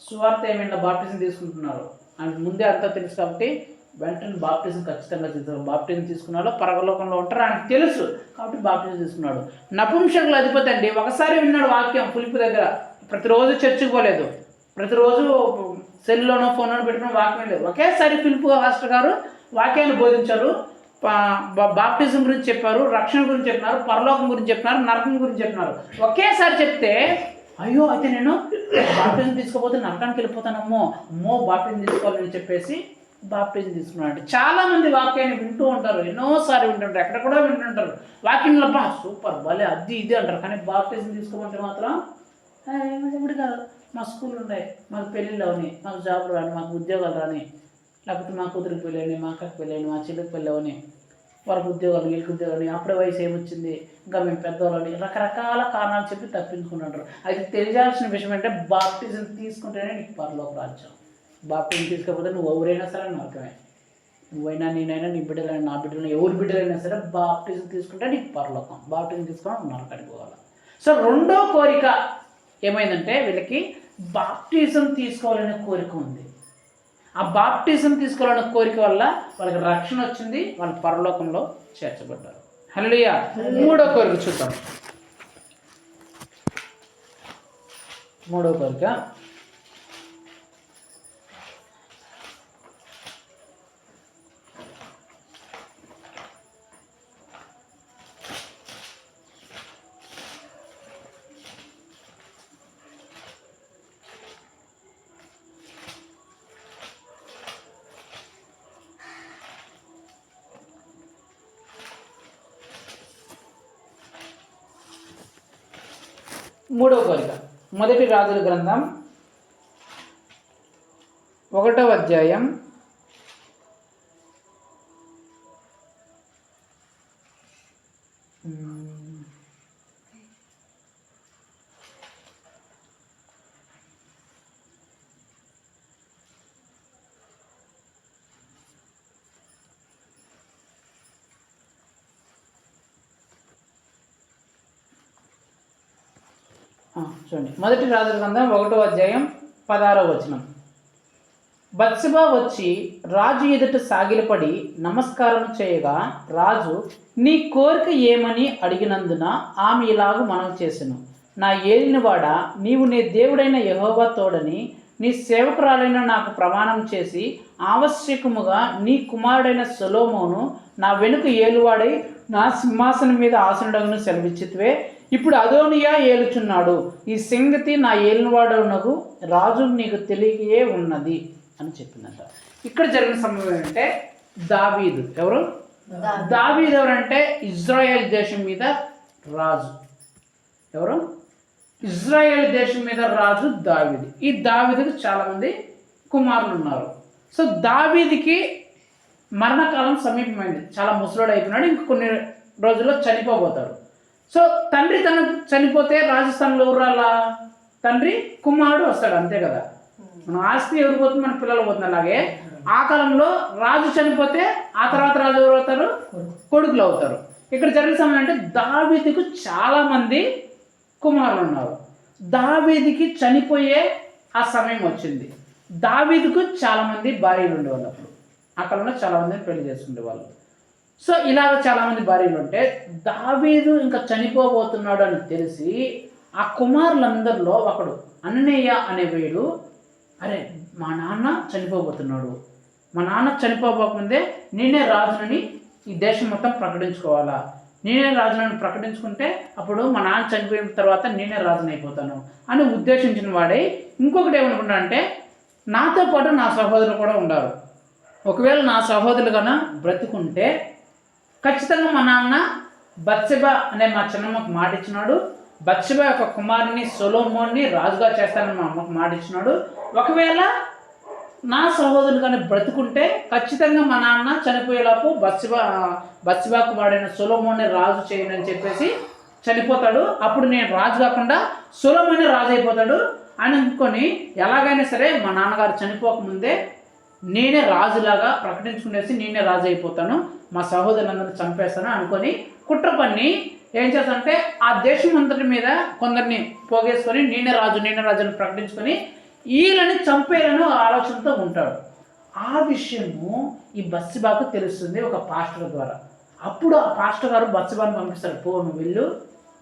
సువార్త ఏమైనా బాప్టిజం తీసుకుంటున్నారు అని ముందే అంతా తెలుసు కాబట్టి వెంటనే బాప్టిజం ఖచ్చితంగా తీసుకున్నారు. బాప్టిజం తీసుకున్నాడు పరలోకంలో ఉంటారు ఆయనకు తెలుసు కాబట్టి బాప్టిజం తీసుకున్నాడు. నపుంసకుల అధిపతి అండి, ఒకసారి విన్నాడు వాక్యం ఫిలిప్ దగ్గర, ప్రతిరోజు చర్చికి పోలేదు, ప్రతిరోజు సెల్లోనో ఫోన్లోనో పెట్టుకుని వాక్యం లేదు. ఒకేసారి ఫిలిప్ పాస్టర్ గారు వాక్యాన్ని బోధించారు, బాప్టిజం గురించి చెప్పారు, రక్షణ గురించి చెప్పినారు, పరలోకం గురించి చెప్పినారు, నరకం గురించి చెప్పినారు. ఒకేసారి చెప్తే అయ్యో అయితే నేను బాప్టిజం తీసుకోకపోతే నరకానికి వెళ్ళిపోతానమ్మో, బాప్టిజం తీసుకోవాలని చెప్పేసి బాప్టిజం తీసుకున్నాడు. చాలామంది వాక్యాన్ని వింటూ ఉంటారు, ఎన్నోసార్లు వింటుంటారు, ఎక్కడ కూడా వింటుంటారు, వాక్యంలో సూపర్ భలే అది ఇది అంటారు, కానీ బాప్టిజం తీసుకోమంటే మాత్రం ఇప్పుడు కాదు, మా స్కూల్ ఉన్నాయి, మాకు పెళ్ళిళ్ళు అవని, మాకు జాబులు రాని, మాకు ఉద్యోగాలు రాని, లేకపోతే మా కూతురికి పెళ్ళని, మా అక్కకి పెళ్ళని, మా చెల్లికి పెళ్ళవని, వాళ్ళకి ఉద్యోగాలు, వీళ్ళకి ఉద్యోగాలు, అప్పుడే వయసు ఏమొచ్చింది, ఇంకా మేము పెద్దవాళ్ళని, రకరకాల కారణాలు చెప్పి తప్పించుకుంటుంటారు. అయితే తెలియాల్సిన విషయం అంటే బాప్టిజం తీసుకుంటేనే నీకు పరలోక రాజ్యం. బాప్టిజం తీసుకోకపోతే నువ్వు ఎవరైనా సరే నరకమే, నువ్వైనా నేనైనా నీ బిడ్డలైనా నా బిడ్డలైనా ఎవరి బిడ్డలైనా సరే బాప్టిజం తీసుకుంటే నీకు పరలోకం, బాప్టిజం తీసుకొని నరకానికి పోవాలి. సో రెండో కోరిక ఏమైందంటే వీళ్ళకి బాప్టిజం తీసుకోవాలనే కోరిక ఉంది. ఆ బాప్టిజం తీసుకోవాలనే కోరిక వల్ల వాళ్ళకి రక్షణ వచ్చింది, వాళ్ళ పరలోకంలో చేర్చబడ్డారు. హల్లెలూయా. మూడో కోరిక చూద్దాం. మూడో కోరిక మొదటి రాజుల గ్రంథం 1వ అధ్యాయం 16వ వచనం. బత్షెబ వచ్చి రాజు ఎదుట సాగిలపడి నమస్కారం చేయగా రాజు నీ కోరిక ఏమని అడిగినందున ఆమె ఇలాగూ మనవి చేసెను, నా ఏలినవాడ, నీవు నీ దేవుడైన యెహోవా తోడని నీ సేవకురాలైన నాకు ప్రమాణం చేసి ఆవశ్యకముగా నీ కుమారుడైన సొలొమోను నా వెనుక ఏలువాడై నా సింహాసనం మీద ఆసనుడగును సెలవిచ్చితివే. ఇప్పుడు అదోనియా ఏలుచున్నాడు, ఈ సంగతి నా ఏలినవాడనగు రాజు నీకు తెలియకే ఉన్నది అని చెప్పిందంట. ఇక్కడ జరిగిన సంభవం ఏంటంటే దావీదు ఎవరంటే ఇజ్రాయెల్ దేశం మీద రాజు. ఎవరు? ఇజ్రాయెల్ దేశం మీద రాజు దావీదు. ఈ దావీదుకి చాలామంది కుమారులు ఉన్నారు. సో దావీదుకి మరణకాలం సమీపమైంది, చాలా ముసలోడు అయిపోయినాడు, ఇంక కొన్ని రోజుల్లో చనిపోబోతాడు. సో తండ్రి తను చనిపోతే రాజస్థాన్లో ఎవరు రాలా? తండ్రి కుమారుడు వస్తాడు, అంతే కదా. మన ఆస్తి ఎవరు పోతుంది? మన పిల్లలు పోతుంది. అలాగే ఆ కాలంలో రాజు చనిపోతే ఆ తర్వాత రాజు ఎవరు అవుతారు? కొడుకులు అవుతారు. ఇక్కడ జరిగిన సమయం అంటే దావీదుకు చాలామంది కుమారులు ఉన్నారు. దావీదుకి చనిపోయే ఆ సమయం వచ్చింది. దావీదుకు చాలామంది భార్యలు ఉండేవాళ్ళు. అప్పుడు ఆ కాలంలో చాలామందిని పెళ్లి చేసుకునేవాళ్ళు. సో ఇలాగ చాలామంది భార్యలు ఉంటే దావీదు ఇంకా చనిపోబోతున్నాడు అని తెలిసి ఆ కుమారులందరిలో ఒకడు అన్నయ్య అనే వీడు, అరే మా నాన్న చనిపోబోతున్నాడు, మా నాన్న చనిపోబోకముందే నేనే రాజునని ఈ దేశం మొత్తం ప్రకటించుకోవాలా, నేనే రాజునని ప్రకటించుకుంటే అప్పుడు మా నాన్న చనిపోయిన తర్వాత నేనే రాజుని అయిపోతాను అని ఉద్దేశించిన వాడే ఇంకొకటి ఏమనుకుంటా అంటే, నాతో పాటు నా సహోదరులు కూడా ఉండాలి. ఒకవేళ నా సహోదరులు కన్నా బ్రతుకుంటే ఖచ్చితంగా మా నాన్న బత్షెబా అనే మా చిన్నమ్మకు మాట ఇచ్చినాడు, బత్షెబా యొక్క కుమారుని సొలొమోన్ని రాజుగా చేస్తానని మా అమ్మకు మాట ఇచ్చినాడు. ఒకవేళ నా సహోదరులు కానీ బ్రతుకుంటే ఖచ్చితంగా మా నాన్న చనిపోయేలోపు బత్షెబాకు వాడిన సొలొమోన్ని రాజు చేయనని చెప్పేసి చనిపోతాడు. అప్పుడు నేను రాజు కాకుండా సొలొమోనే రాజు అయిపోతాడు అని అనుకొని ఎలాగైనా సరే మా నాన్నగారు చనిపోకముందే నేనే రాజులాగా ప్రకటించుకునేసి నేనే రాజు అయిపోతాను, మా సహోదరులందరినీ చంపేస్తాను అనుకొని కుట్ర పన్ని ఏం చేస్తానంటే ఆ దేశం అంతటి మీద కొందరిని పోగేసుకొని నేనే రాజు అని ప్రకటించుకొని వీళ్ళని చంపేయాలని ఆలోచనతో ఉంటాడు. ఆ విషయము ఈ బత్షెబాకు తెలుస్తుంది ఒక పాస్టర్ ద్వారా. అప్పుడు ఆ పాస్టర్ గారు బత్షెబాను పంపిస్తాడు, పో నువ్వు వెళ్ళు,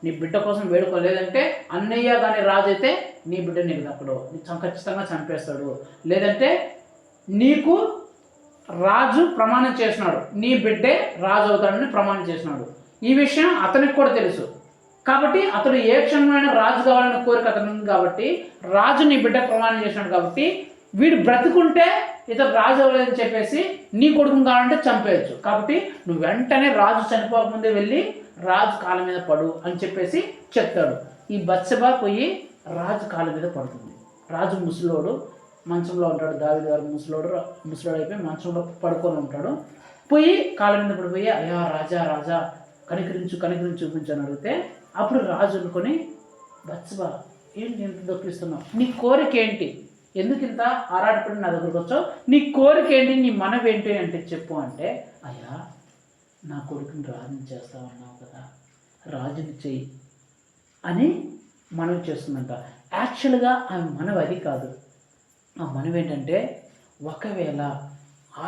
నీ బిడ్డ కోసం వేడుకోలేదంటే అన్నయ్య కానీ రాజు అయితే నీ బిడ్డ నీకు దక్కడు, ఖచ్చితంగా చంపేస్తాడు, లేదంటే నీకు రాజు ప్రమాణం చేసినాడు, నీ బిడ్డే రాజు అవుతాడని ప్రమాణం చేసినాడు. ఈ విషయం అతనికి కూడా తెలుసు కాబట్టి అతడు ఏ క్షణమైన రాజు కావాలనే కోరిక అతను ఉంది కాబట్టి రాజు నీ బిడ్డ ప్రమాణం చేసినాడు కాబట్టి వీడు బ్రతుకుంటే ఇతడు రాజు అవ్వలేదని చెప్పేసి నీ కొడుకుని కావాలంటే చంపేయచ్చు. కాబట్టి నువ్వు వెంటనే రాజు చనిపోకముందే వెళ్ళి రాజు కాళ్ళ మీద పడు అని చెప్పేసి చెప్తాడు. ఈ బత్షెబా పోయి రాజు కాళ్ళ మీద పడుతుంది. రాజు ముసలోడు మంచంలో ఉంటాడు, దావీదు గారు ముసలోడు అయిపోయి మంచంలో పడుకొని ఉంటాడు. పోయి కాళ్ళ మీద పడిపోయి అయ్యా రాజా రాజా కనికరించు చూపించని అడిగితే అప్పుడు రాజు అనుకొని, బత్షెబా ఏంటి ఎంత దొక్కిస్తున్నావు, నీ కోరిక ఏంటి, ఎందుకు ఇంత ఆరాటపడి నా దగ్గరకు వచ్చావు, నీ కోరిక ఏంటి, నీ మనవి ఏంటి అంటే చెప్పు అంటే, అయ్యా నా కొడుకుని రాజుని చేస్తావన్నావు కదా, రాజుని చెయ్యి అని మనవి చేస్తుందంట. యాక్చువల్గా ఆ మనవి అది కాదు. ఆ మనవి ఏంటంటే, ఒకవేళ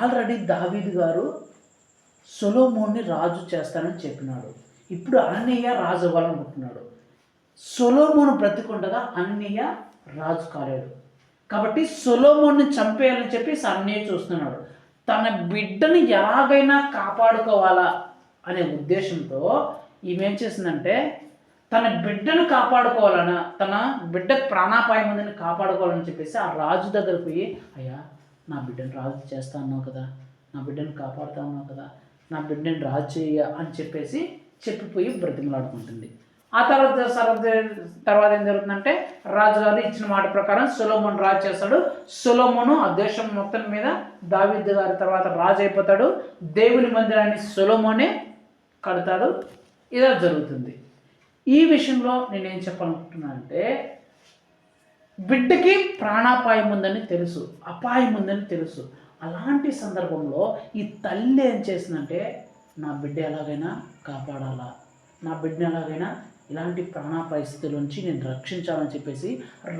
ఆల్రెడీ దావీదు గారు సొలొమోన్ని రాజు చేస్తానని చెప్పినాడు, ఇప్పుడు అన్నయ్య రాజు అవ్వాలనుకుంటున్నాడు. సొలొమోను బ్రతికుండగా అన్నయ్య రాజు కాలేడు కాబట్టి సొలొమోన్ని చంపేయాలని చెప్పి అన్నయ్య చూస్తున్నాడు. తన బిడ్డను ఎలాగైనా కాపాడుకోవాలా అనే ఉద్దేశంతో ఈమెం చేసిందంటే, తన బిడ్డను కాపాడుకోవాలన్నా తన బిడ్డ ప్రాణాపాయం ఉందని కాపాడుకోవాలని చెప్పేసి ఆ రాజు దగ్గర పోయి, అయ్యా నా బిడ్డను రాజు చేస్తా అన్నావు కదా, నా బిడ్డను కాపాడుతా ఉన్నావు కదా, నా బిడ్డను రాజు చేయ అని చెప్పేసి చెప్పిపోయి బ్రతిమలాడుకుంటుంది. ఆ తర్వాత ఏం జరుగుతుందంటే, రాజుగారు ఇచ్చిన మాట ప్రకారం సొలొమోను రాజు చేస్తాడు. సొలొమోను ఆ దేశం మొత్తం మీద దావీదు గారి తర్వాత రాజు అయిపోతాడు. దేవుని మందిరాన్ని సొలొమోనే కడతాడు. ఇలా జరుగుతుంది. ఈ విషయంలో నేనేం చెప్పాలనుకుంటున్నానంటే, బిడ్డకి ప్రాణాపాయం ఉందని తెలుసు, అపాయం ఉందని తెలుసు. అలాంటి సందర్భంలో ఈ తల్లి ఏం చేసిందంటే, నా బిడ్డ ఎలాగైనా కాపాడాలా, నా బిడ్డను ఎలాగైనా ఇలాంటి ప్రాణాపాయ స్థితి నుంచి నేను రక్షించాలని చెప్పేసి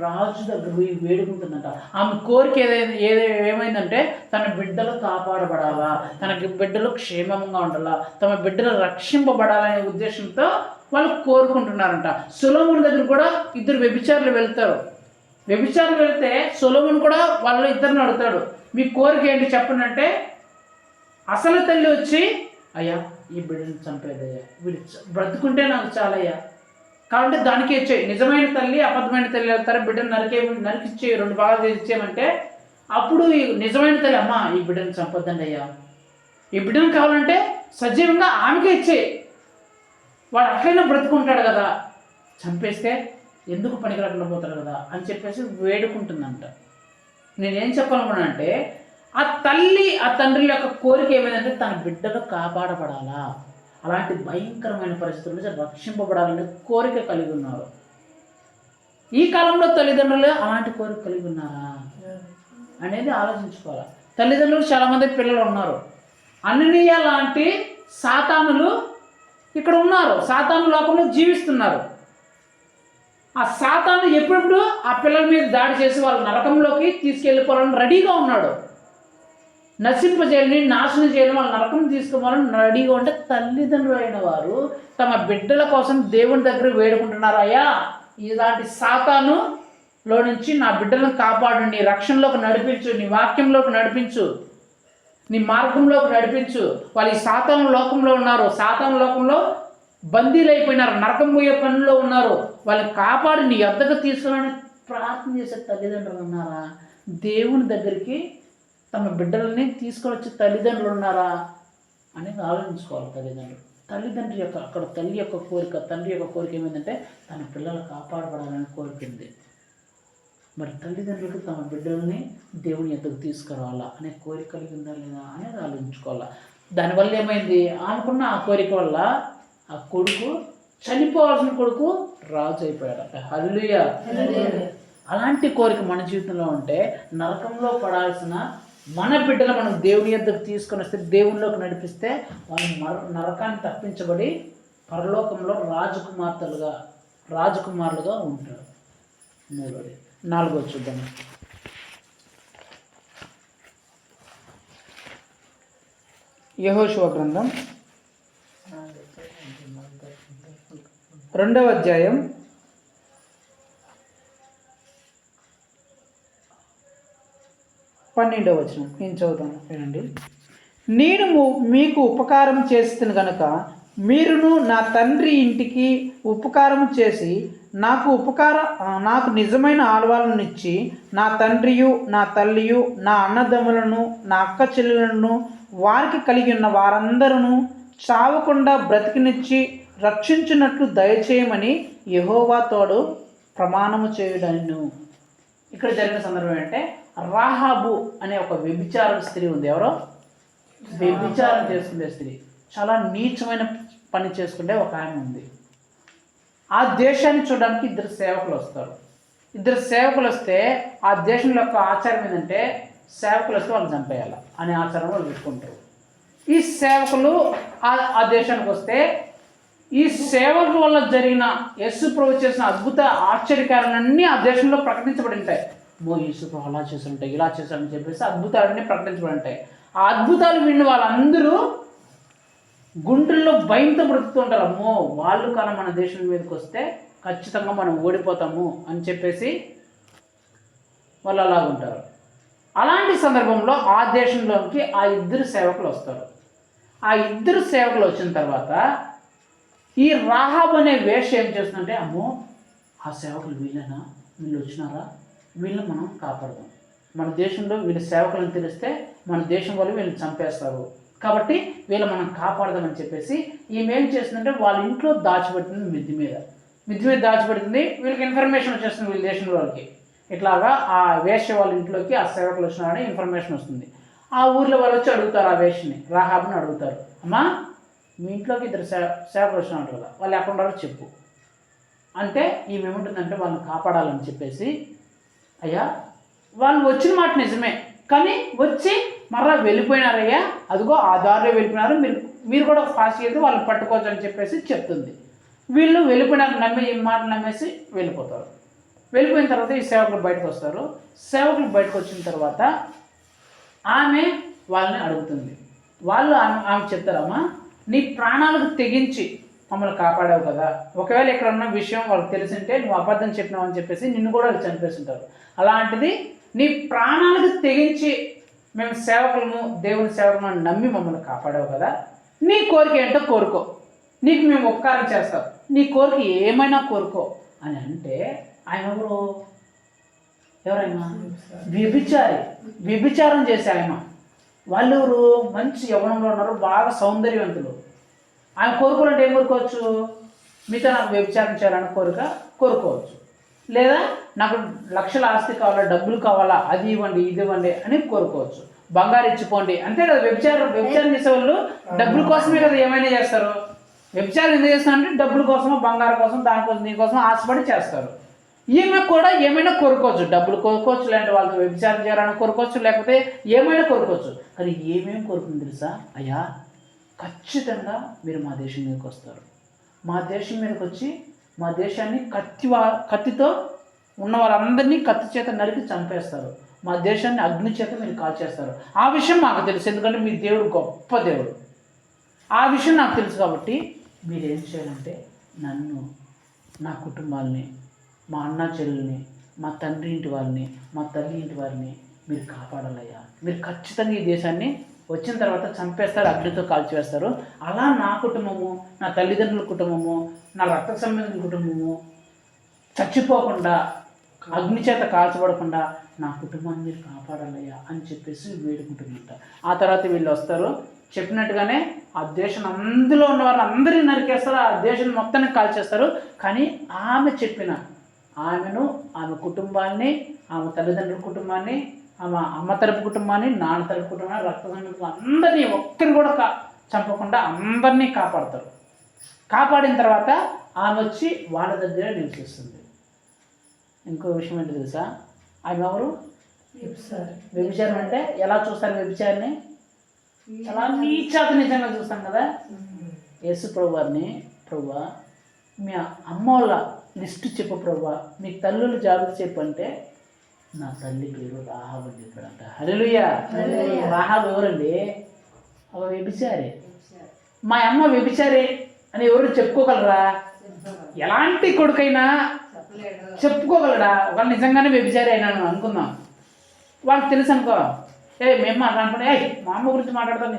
రాజు దగ్గర పోయి వేడుకుంటుందంట. ఆమె కోరిక ఏమైందంటే, తన బిడ్డలు కాపాడబడాలా, తనకి బిడ్డలు క్షేమంగా ఉండాలా, తమ బిడ్డలు రక్షింపబడాలనే ఉద్దేశంతో వాళ్ళు కోరుకుంటున్నారంట. సొలొమోను దగ్గర కూడా ఇద్దరు వ్యభిచారులు వెళ్తారు. వ్యభిచారులు వెళ్తే సొలొమోను కూడా వాళ్ళు ఇద్దరిని అడుగుతాడు, మీ కోరిక ఏంటి చెప్పండి అంటే, అసలు తల్లి వచ్చి, అయ్యా ఈ బిడ్డను చంపేదయ్యా, వీడు బ్రతుకుంటే నాకు చాలయ్యా, కాబట్టి దానికే ఇచ్చేయి. నిజమైన తల్లి అబద్ధమైన తల్లి వెళ్తారు, బిడ్డను నరికిచ్చే 2 భాగాలు ఇచ్చేయమంటే అప్పుడు ఈ నిజమైన తల్లి, అమ్మ ఈ బిడ్డను చంపొద్దండి అయ్యా, ఈ బిడ్డను కావాలంటే సజీవంగా ఆమెకే ఇచ్చేయి, వాడు అట్లయినా బ్రతుకుంటాడు కదా, చంపేస్తే ఎందుకు పనికి రాకుండా పోతాడు కదా అని చెప్పేసి వేడుకుంటుందంట. నేనేం చెప్పాలనుకున్నానంటే, ఆ తల్లి ఆ తండ్రి యొక్క కోరిక ఏమైందంటే తన బిడ్డలు కాపాడబడాలా, అలాంటి భయంకరమైన పరిస్థితుల నుంచి రక్షింపబడాలనే కోరిక కలిగి ఉన్నారు. ఈ కాలంలో తల్లిదండ్రులు అలాంటి కోరిక కలిగి ఉన్నారా అనేది ఆలోచించుకోవాలి. తల్లిదండ్రులు చాలామంది పిల్లలు ఉన్నారు. అననీయ లాంటి సాతానులు ఇక్కడ ఉన్నారు, సాతాను లోకంలో జీవిస్తున్నారు. ఆ సాతాను ఎప్పుడెప్పుడు ఆ పిల్లల మీద దాడి చేసి వాళ్ళ నరకంలోకి తీసుకెళ్ళిపోవాలని రెడీగా ఉన్నాడు. నశింపజేయాలని, నాశనం చేయాలని, వాళ్ళ నరకం తీసుకోవాలని రెడీగా ఉంటే తల్లిదండ్రులు అయిన వారు తమ బిడ్డల కోసం దేవుని దగ్గర వేడుకుంటున్నారు, అయ్యా ఇలాంటి సాతానులో నుంచి నా బిడ్డలను కాపాడు, నీ రక్షణలోకి నడిపించు, నీ వాక్యంలోకి నడిపించు, నీ మార్గంలోకి నడిపించు. వాళ్ళు ఈ సాతాను లోకంలో ఉన్నారు, సాతాను లోకంలో బందీలు అయిపోయినారు, నరకం పోయే పనుల్లో ఉన్నారు, వాళ్ళని కాపాడి నీ యొద్దకు తీసుకుని ప్రార్థన చేసే తల్లిదండ్రులు ఉన్నారా? దేవుని దగ్గరికి తమ బిడ్డలని తీసుకొని వచ్చే తల్లిదండ్రులు ఉన్నారా అనేది ఆలోచించుకోవాలి. తల్లిదండ్రుల యొక్క అక్కడ తల్లి యొక్క కోరిక, తండ్రి యొక్క కోరిక ఏమైందంటే తన పిల్లలు కాపాడబడాలని కోరికింది. మరి తల్లిదండ్రులకు తమ బిడ్డలని దేవుని యొద్దకు తీసుకురావాలా అనే కోరిక కలిగి ఉందా లేదా అనేది ఆలోచించుకోవాలా. దానివల్ల ఏమైంది, అనుకున్న ఆ కోరిక వల్ల ఆ కొడుకు, చనిపోవాల్సిన కొడుకు రాజు అయిపోయాడు. హల్లెలూయా. అలాంటి కోరిక మన జీవితంలో ఉంటే నరకంలో పడాల్సిన మన బిడ్డలు మనం దేవుని యొద్దకు తీసుకొని వస్తే, దేవునిలోకి నడిపిస్తే వాళ్ళు నరకాన్ని తప్పించబడి పరలోకంలో రాజకుమారులుగా ఉంటారు. నాలుగో చూద్దాం. యెహోషువ గ్రంథం 2వ అధ్యాయం 12వ వచనం నేను చదువుతాను, వినండి. నేను మీకు ఉపకారం చేస్తాను గనుక మీరును నా తండ్రి ఇంటికి ఉపకారం చేసి నాకు నిజమైన ఆలవాలను ఇచ్చి, నా తండ్రియు నా తల్లియు నా అన్నదమ్ములను నా అక్క చెల్లెలను వారికి కలిగి ఉన్న వారందరూ చావకుండా బ్రతికినిచ్చి రక్షించినట్లు దయచేయమని యెహోవా తోడు ప్రమాణము చేయుడను. ఇక్కడ జరిగిన సందర్భం ఏంటంటే, రాహాబు అనే ఒక వ్యభిచార స్త్రీ ఉంది. ఎవరో వ్యభిచారం చేసుకునే స్త్రీ, చాలా నీచమైన పని చేసుకుంటే ఒక ఆమె ఉంది. ఆ దేశాన్ని చూడడానికి ఇద్దరు సేవకులు వస్తారు. ఇద్దరు సేవకులు వస్తే ఆ దేశంలో యొక్క ఆచారం ఏంటంటే, సేవకులు వస్తే వాళ్ళు చంపేయాలి అనే ఆచారం వాళ్ళు పెట్టుకుంటారు. ఈ సేవకులు ఆ దేశానికి వస్తే ఈ సేవకుల వల్ల జరిగిన యేసు ప్రభు చేసిన అద్భుత ఆశ్చర్యకారాలన్నీ ఆ దేశంలో ప్రకటించబడి ఉంటాయి. యేసు ప్రభు అలా చేస్తుంటాయి, ఇలా చేశారని చెప్పేసి అద్భుతాలన్నీ ప్రకటించబడి ఉంటాయి. ఆ అద్భుతాలు విన్న వాళ్ళందరూ గుండెల్లో భయంతో బ్రతుకుతుంటారు. వాళ్ళు కానీ మన దేశం మీదకి వస్తే ఖచ్చితంగా మనం ఓడిపోతాము అని చెప్పేసి వాళ్ళు అలాగుంటారు. అలాంటి సందర్భంలో ఆ దేశంలోకి ఆ ఇద్దరు సేవకులు వస్తారు. ఆ ఇద్దరు సేవకులు వచ్చిన తర్వాత ఈ రాహాబు అనే వేశ్య ఏం చేస్తుందంటే, ఆ సేవకులు వీళ్ళైనా, వీళ్ళు వచ్చినారా, వీళ్ళని మనం కాపాడదాం, మన దేశంలో వీళ్ళ సేవకులను తెలిస్తే మన దేశం వాళ్ళు వీళ్ళని చంపేస్తారు, కాబట్టి వీళ్ళు మనం కాపాడదామని చెప్పేసి ఈమె ఏం చేస్తుందంటే వాళ్ళ ఇంట్లో దాచిపెడుతుంది, మిద్ది మీద దాచిపెడుతుంది. వీళ్ళకి ఇన్ఫర్మేషన్ వచ్చేస్తుంది, వీళ్ళ దేశంలో వాళ్ళకి ఇట్లాగా ఆ వేశ్య వాళ్ళ ఇంట్లోకి ఆ సేవకులు వచ్చినారని ఇన్ఫర్మేషన్ వస్తుంది. ఆ ఊర్లో వాళ్ళు వచ్చి అడుగుతారు, ఆ వేశ్యని, రాహాబుని అడుగుతారు, అమ్మా మీ ఇంట్లోకి ఇద్దరు సేవకులు వచ్చినారు కదా, వాళ్ళు ఎక్కడ ఉన్నారో చెప్పు అంటే ఈమె ఏముంటుందంటే వాళ్ళని కాపాడాలని చెప్పేసి, అయ్యా వాళ్ళు వచ్చిన మాట నిజమే, కానీ వచ్చి మరలా వెళ్ళిపోయినారయ్యా, అదిగో ఆ దారిలో వెళ్ళిపోయినారు, మీరు కూడా ఫాస్ట్ అయితే వాళ్ళని పట్టుకోవచ్చు అని చెప్పేసి చెప్తుంది. వీళ్ళు వెళ్ళిపోయినారు, ఈ మాటలు నమ్మేసి వెళ్ళిపోతారు. వెళ్ళిపోయిన తర్వాత ఈ సేవకులు బయటకు వస్తారు. సేవకులు బయటకు వచ్చిన తర్వాత ఆమె వాళ్ళని అడుగుతుంది. వాళ్ళు ఆమె చెప్తారమ్మా, నీ ప్రాణాలకు తెగించి మమ్మల్ని కాపాడావు కదా, ఒకవేళ ఇక్కడ ఉన్న విషయం వాళ్ళకి తెలిసింటే నువ్వు అబద్ధం చెప్పినావు అని చెప్పేసి నిన్ను కూడా వాళ్ళు చంపేస్తుంటారు. అలాంటిది నీ ప్రాణాలకు తెగించి మేము సేవకులను, దేవుని సేవకులను నమ్మి మమ్మల్ని కాపాడావు కదా, నీ కోరిక ఏంటో కోరుకో, నీకు మేము ఉపకారం చేస్తాం, నీ కోరిక ఏమైనా కోరుకో అని అంటే, ఆయన ఎవరైనా వ్యభిచారం చేసే ఆయన. వాళ్ళెవరు మంచి యవ్వనంలో ఉన్నారు, బాగా సౌందర్యవంతులు. ఆయన కోరుకోవాలంటే ఏం కోరుకోవచ్చు, మీతో నాకు వ్యభిచారం చేయాలని కోరుకోవచ్చు, లేదా నాకు లక్షల ఆస్తి కావాలా, డబ్బులు కావాలా, అది ఇవ్వండి ఇది ఇవ్వండి అని కోరుకోవచ్చు. బంగారు ఇచ్చిపోండి. అంతే కదా, వ్యభిచారం చేసేవాళ్ళు డబ్బుల కోసమే కదా ఏమైనా చేస్తారు. వ్యభిచారం ఎందుకు చేస్తారంటే డబ్బుల కోసమో బంగారం కోసం దానికోసం దీనికోసం ఆశపడి చేస్తారు. ఈమె కూడా ఏమైనా కోరుకోవచ్చు, డబ్బులు కోరుకోవచ్చు, లేదంటే వాళ్ళతో వ్యభిచారం చేయాలని కోరుకోవచ్చు, లేకపోతే ఏమైనా కోరుకోవచ్చు. కానీ ఏమేమి కోరుకుంది తెలుసా? అయ్యా ఖచ్చితంగా మీరు మా దేశం మీదకి వస్తారు, మా దేశం మీదకి వచ్చి మా దేశాన్ని కత్తితో ఉన్న వారందరినీ కత్తి చేత నరికి చంపేస్తారు, మా దేశాన్ని అగ్ని చేత మీరు కాల్చేస్తారు. ఆ విషయం మాకు తెలుసు, ఎందుకంటే మీ దేవుడు గొప్ప దేవుడు. ఆ విషయం నాకు తెలుసు. కాబట్టి మీరు ఏం చేయాలంటే నన్ను, నా కుటుంబాలని, మా అన్న చెల్లెల్ని, మా తండ్రి ఇంటి వారిని, మా తల్లి ఇంటి వారిని మీరు కాపాడాలయ్యా. మీరు ఖచ్చితంగా ఈ దేశాన్ని వచ్చిన తర్వాత చంపేస్తారు, అగ్నితో కాల్చివేస్తారు. అలా నా కుటుంబము, నా తల్లిదండ్రుల కుటుంబము, నా రక్త సంబంధించిన కుటుంబము చచ్చిపోకుండా, అగ్ని చేత కాల్చబడకుండా నా కుటుంబాన్ని మీరు కాపాడాలయ్యా అని చెప్పేసి వేడుకుంటున్నట్ట. ఆ తర్వాత వీళ్ళు వస్తారు, చెప్పినట్టుగానే ఆ దేశం అందులో ఉన్న వాళ్ళు అందరినీ నరికేస్తారు, ఆ దేశం మొత్తాన్ని కాల్చేస్తారు. కానీ ఆమెను, ఆమె కుటుంబాన్ని, ఆమె తల్లిదండ్రుల కుటుంబాన్ని, ఆమె అమ్మ తరపు కుటుంబాన్ని, నాన్న తరపు కుటుంబాన్ని, రక్త సంబంధికులు అందరినీ ఒక్కరిని కూడా చంపకుండా అందరినీ కాపాడతారు. కాపాడిన తర్వాత ఆమె వచ్చి వాళ్ళ దగ్గర నివసిస్తుంది. ఇంకో విషయం ఏంటి తెలుసా? ఆమె ఎవరు? వ్యభిచారం అంటే ఎలా చూస్తారు? వ్యభిచారిని చాలా నీచాతి నిజంగా చూస్తాం కదా. యేసు ప్రభు వారిని, ప్రభువా మీ అమ్మ వాళ్ళ లిస్టు చెప్పు ప్రభువా, మీ తల్లులు జాగ్రత్త చెప్పంటే నా తల్లి పేరు రాహాబు అని చెప్పాడంట. హల్లెలూయా. రాహాబు ఎవరండి? ఒక వ్యభిచారి. మా అమ్మ వ్యభిచారి అని ఎవరు చెప్పుకోగలరా? ఎలాంటి కొడుకైనా చెప్పుకోగలడా? వాళ్ళు నిజంగానే వ్యభిచారి అయినాను అనుకుందాం, వాళ్ళకి తెలుసు అనుకో, మేము మాట్లాడుకుంటే మా అమ్మ గురించి మాట్లాడతాను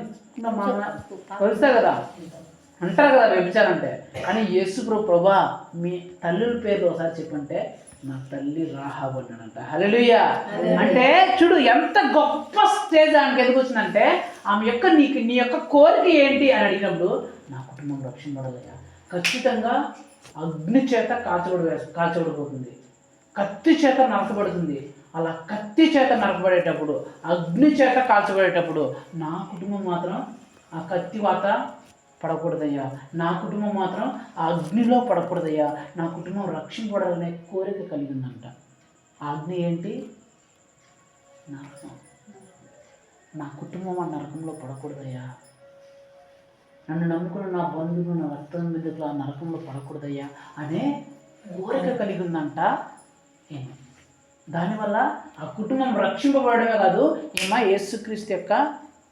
తెలుస్తా కదా అంటారు కదా వ్యభిచారం అంటే. కానీ యేసు ప్రభా మీ తల్లుల పేర్లు ఒకసారి చెప్పంటే నా తల్లి రాహాబు అన్నాడంట. హల్లెలూయా. అంటే చూడు ఎంత గొప్ప స్టేజ్ ఆమెకి ఎందుకు వచ్చిందంటే, ఆమె యొక్క నీ యొక్క కోరిక ఏంటి అని అడిగినప్పుడు నా కుటుంబం రక్షింపబడదయ్యా, ఖచ్చితంగా అగ్ని చేత కాల్చబడిపోతుంది, కత్తి చేత నరకబడుతుంది. అలా కత్తి చేత నరకబడేటప్పుడు, అగ్ని చేత కాల్చబడేటప్పుడు నా కుటుంబం మాత్రం ఆ కత్తి వాత పడకూడదయ్యా, నా కుటుంబం మాత్రం ఆ అగ్నిలో పడకూడదయ్యా, నా కుటుంబం రక్షింపబడాలనే కోరిక కలిగిందంట. ఆ అగ్ని ఏంటి? నరకం. నా కుటుంబం ఆ నరకంలో పడకూడదయ్యా, నన్ను నమ్ముకున్న నా బంధువులు, నా రక్త సంబంధికులు ఆ నరకంలో పడకూడదయ్యా అనే కోరిక కలిగిందంట. దానివల్ల ఆ కుటుంబం రక్షింపబడమే కాదు, ఏమా యేసుక్రీస్తు యొక్క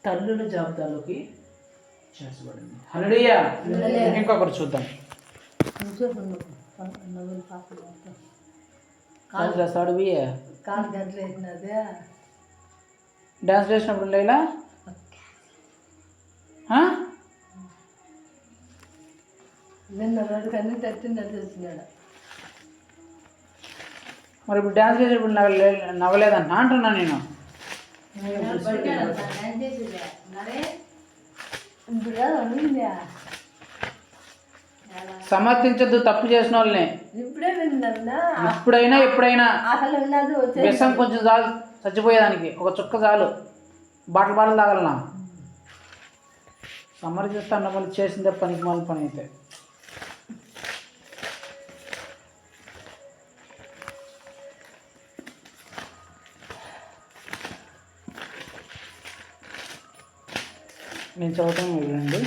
తల్లుల జాబితాలోకి చేర్చబడింది. హల్లెలూయా. ఇంకొకటి చూద్దాం. డాన్స్ చేసినప్పుడు లేలా మరి ఇప్పుడు డ్యాన్స్ చేసేప్పుడు నవ్వలేదన్నా అంటున్నా నేను. సమర్థించద్దు తప్పు చేసిన వాళ్ళని. ఇప్పుడైనా ఎప్పుడైనా విషం కొంచెం చాలు చచ్చిపోయేదానికి, ఒక చుక్క చాలు, బాటలు తాగలనా. సమర్థిస్తాను మళ్ళీ చేసిందే పనికి మళ్ళీ పని అయితే. నేను చదవటం వినండి.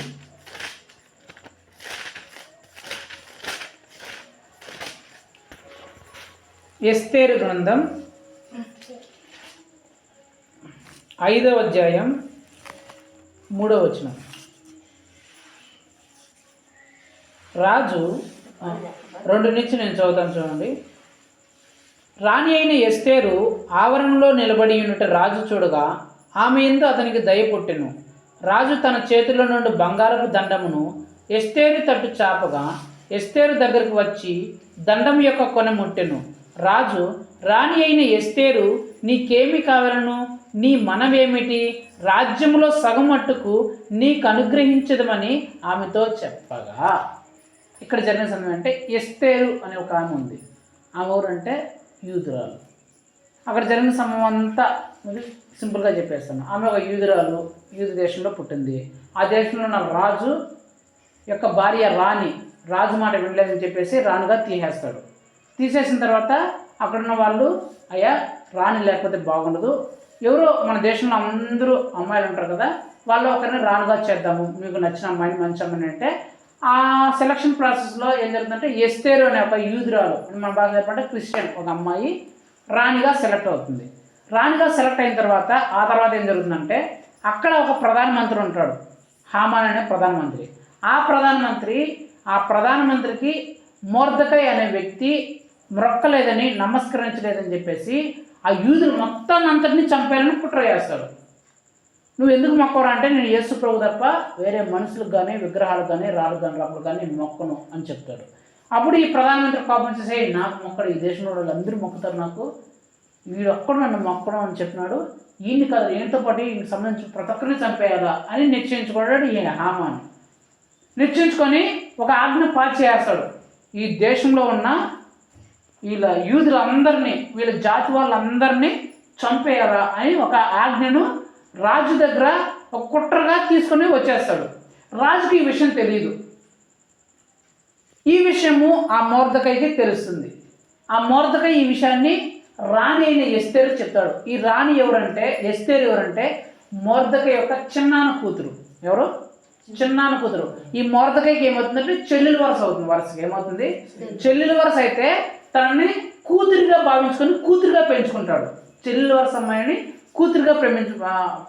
ఎస్తేరు గ్రంథం 5వ అధ్యాయం 3వ వచనం. రాజు 2 నుంచి నేను చదువుతాను చూడండి. రాణి అయిన ఎస్తేరు ఆవరణలో నిలబడి ఉన్నట్టు రాజు చూడగా ఆమె యందు అతనికి దయ పుట్టెను. రాజు తన చేతిలో నుండి బంగారపు దండమును ఎస్తేరు తట్టు చాపగా ఎస్తేరు దగ్గరకు వచ్చి దండం యొక్క కొన ముట్టెను. రాజు, రాణి అయిన ఎస్తేరు, నీకేమి కావాలను? నీ మనవేమిటి? రాజ్యములో సగం మట్టుకు నీకు అనుగ్రహించదమని ఆమెతో చెప్పగా. ఇక్కడ జరిగిన సమయం అంటే ఎస్తేరు అనే ఒక ఆమె ఉంది. ఆమె ఊరు అంటే యూదురాలు. అక్కడ జరిగిన సమయం అంతా మీకు సింపుల్గా చెప్పేస్తాను. ఆమె ఒక యూదురాలు, యూదు దేశంలో పుట్టింది. ఆ దేశంలో ఉన్న రాజు యొక్క భార్య రాణి రాజు మాట వినలేదని చెప్పేసి రాణిగా తీసేస్తాడు. తీసేసిన తర్వాత అక్కడున్న వాళ్ళు, అయ్యా రాణి లేకపోతే బాగుండదు, ఎవరో మన దేశంలో అందరూ అమ్మాయిలు ఉంటారు కదా, వాళ్ళు ఒకరిని రాణిగా చేద్దాము, మీకు నచ్చిన అమ్మాయిని మంచి అమ్మాయిని అంటే ఆ సెలక్షన్ ప్రాసెస్లో ఏం జరుగుతుందంటే ఎస్తేరు అనే ఒక యూదురాలు, మన భాష చెప్పంటే క్రిస్టియన్ ఒక అమ్మాయి రాణిగా సెలెక్ట్ అవుతుంది. రాణిగా సెలెక్ట్ అయిన తర్వాత ఆ తర్వాత ఏం జరుగుతుందంటే అక్కడ ఒక ప్రధానమంత్రి ఉంటాడు, హామాన్ అనే ప్రధానమంత్రి. ఆ ప్రధానమంత్రికి మొర్దెకై అనే వ్యక్తి మ్రొక్కలేదని, నమస్కరించలేదని చెప్పేసి ఆ యూదులు మొత్తం అంతటిని చంపేయాలని కుట్ర చేస్తాడు. నువ్వు ఎందుకు మొక్కవరా అంటే నేను యేసు ప్రభు తప్ప వేరే మనుషులకు కానీ విగ్రహాలకు కానీ రాళ్ళు కానీ రబ్బలు కానీ నేను మొక్కను అని చెప్తాడు. అప్పుడు ఈ ప్రధానమంత్రి కోపం చేసే నాకు మొక్కడు, ఈ దేశంలో వాళ్ళు అందరూ మొక్కుతారు, నాకు వీడు ఒక్కడు నన్ను మొక్కడం అని చెప్పినాడు, ఈయన్ని కాదు ఈయనతో పాటు ఈయనకి సంబంధించిన ప్రతి ఒక్కరిని చంపేయాలా అని నిశ్చయించుకున్నాడు. ఈయన హామాన్ నిశ్చయించుకొని ఒక ఆజ్ఞ పాస్ చేస్తాడు. ఈ దేశంలో ఉన్న వీళ్ళ యూదులందరినీ, వీళ్ళ జాతి వాళ్ళందరినీ చంపేయాలా అని ఒక ఆజ్ఞను రాజు దగ్గర ఒక కుట్రగా తీసుకొని వచ్చేస్తాడు. రాజుకి ఈ విషయం తెలియదు. ఈ విషయము ఆ మొర్దెకైకి తెలుస్తుంది. ఆ మొర్దెకై ఈ విషయాన్ని రాణి అయిన ఎస్తేరు చెప్తాడు. ఈ రాణి ఎవరంటే, ఎస్తేరు ఎవరంటే మొర్దెకై యొక్క చిన్నాన్న కూతురు. ఎవరు? చిన్నాన్న కూతురు. ఈ మొర్దెకైకి ఏమవుతుందంటే చెల్లెలు వరుస అవుతుంది. వరుసకి ఏమవుతుంది? చెల్లెలు వరుస అయితే తనని కూతురిగా భావించుకొని కూతురిగా పెంచుకుంటాడు. చెల్లెలు వరుస అమ్మాయిని కూతురిగా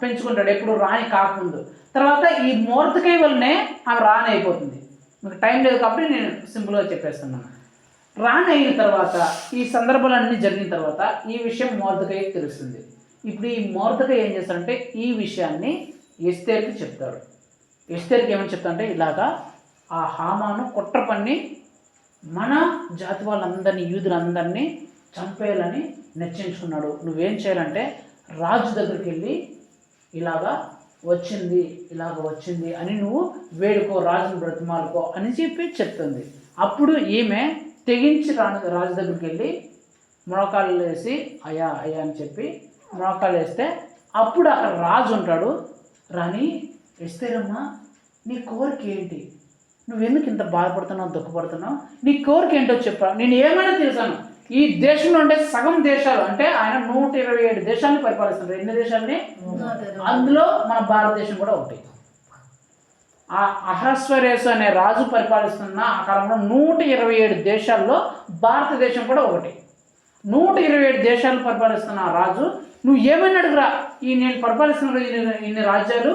పెంచుకుంటాడు ఎప్పుడు రాణి కాకముందు. తర్వాత ఈ మొర్దెకై వల్లనే ఆమె రాణి అయిపోతుంది. మీకు టైం లేదు కాబట్టి నేను సింపుల్గా చెప్పేస్తున్నాను. రాణి అయిన తర్వాత ఈ సందర్భాలన్నీ జరిగిన తర్వాత ఈ విషయం మొర్దెకైకి తెలుస్తుంది. ఇప్పుడు ఈ మొర్దెకై ఏం చేస్తాడంటే ఈ విషయాన్ని ఎస్తేరుకి చెప్తాడు. ఎస్తేరుకి ఏమని చెప్తాడంటే ఇలాగా ఆ హామాను కుట్ర పన్ని మన జాతి వాళ్ళందరినీ, యూదులందరినీ చంపేయాలని నిశ్చయించుకున్నాడు. నువ్వేం చేయాలంటే రాజు దగ్గరికి వెళ్ళి ఇలాగా వచ్చింది అని నువ్వు వేడుకో, రాజును బ్రతిమాలుకో అని చెప్పి చెప్తుంది. అప్పుడు ఈమె తెగించి రాజు దగ్గరికి వెళ్ళి మోకాళ్ళు వేసి అయ్యా అయ్యా అని చెప్పి మోకాళ్ళు వేస్తే అప్పుడు అక్కడ రాజు ఉంటాడు. రాణి ఎస్తేరమ్మా, నీ కోరిక ఏంటి? నువ్వెందుకు ఇంత బాధపడుతున్నావు, దుఃఖపడుతున్నావు? నీ కోరిక ఏంటో చెప్పా, నేను ఏమైనా తెలుసాను. ఈ దేశంలో ఉండే సగం దేశాలు అంటే ఆయన 127 దేశాలను పరిపాలిస్తున్నారు. ఎన్ని దేశాలని? అందులో మన భారతదేశం కూడా ఒకటి. ఆ అహస్వరేసు అనే రాజు పరిపాలిస్తున్న ఆ కాలంలో 127 దేశాల్లో భారతదేశం కూడా ఒకటి. 127 దేశాలు పరిపాలిస్తున్న ఆ రాజు నువ్వు ఏమైనా అడుగురా, ఈ నేను పరిపాలిస్తున్న ఇన్ని రాజ్యాలు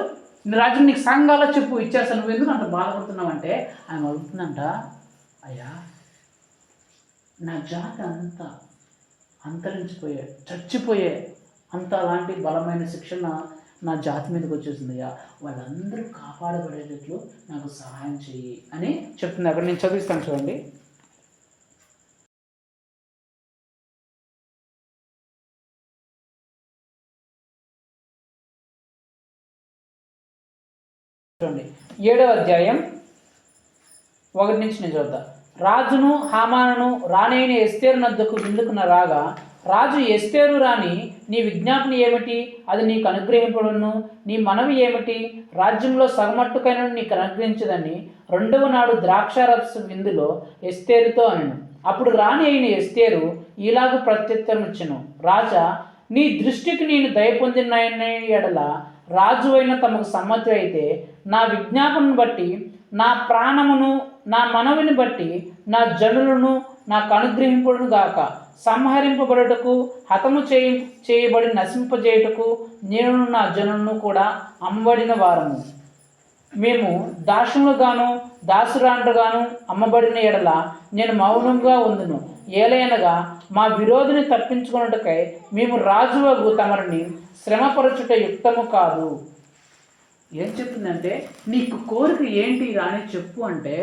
నీకు సంఘాలో చెప్పు, ఇచ్చేస్తాను, నువ్వు ఎందుకు అంత బాధపడుతున్నావు అంటే ఆయన అడుగుతుందంట, అయ్యా నా జాతి అంతా చచ్చిపోయే అంత అలాంటి బలమైన శిక్షణ నా జాతి మీదకి వచ్చేసిందయ్యా, వాళ్ళందరూ కాపాడబడేటట్లు నాకు సహాయం చెయ్యి అని చెప్తుంది. అక్కడ నేను చదివిస్తాను చూడండి. చూడండి 7వ అధ్యాయం 1 నుంచి నేను చదువుతా. రాజును హామానును రాణి అయిన ఎస్తేరు నద్దకు విందుకున్న రాగా రాజు ఎస్తేరు రాణి, నీ విజ్ఞాపన ఏమిటి? అది నీకు అనుగ్రహింపడును. నీ మనవి ఏమిటి? రాజ్యంలో సగమట్టుకైన నీకు అనుగ్రహించదని 2వ నాడు ద్రాక్షారస విందులో ఎస్తేరుతో అనెను. అప్పుడు రాణి అయిన ఎస్తేరు ఇలాగ ప్రత్యుత్తరం ఇచ్చెను, రాజా, నీ దృష్టికి నేను దయ పొందిన ఎడల రాజు అయిన తమకు సమ్మతి అయితే నా విజ్ఞాపనను బట్టి, నా ప్రాణమును, నా మనవిని బట్టి నా జనులను నాకు అనుగ్రహింపుడును గాక. సంహరింపబడుటకు, హతము చేయబడి నశింపజేయుటకు నేను నా జనులను కూడా అమ్మబడిన వారము. మేము దాసులుగాను దాసురాండ్రుగాను అమ్మబడిన ఎడల నేను మౌనంగా ఉందును. ఏలైనగా మా విరోధిని తప్పించుకున్నట్టుకై మేము రాజువగు తమరిని శ్రమపరచుట యుక్తము కాదు. ఏం చెప్తుందంటే నీకు కోరిక ఏంటి రాని చెప్పు అంటే,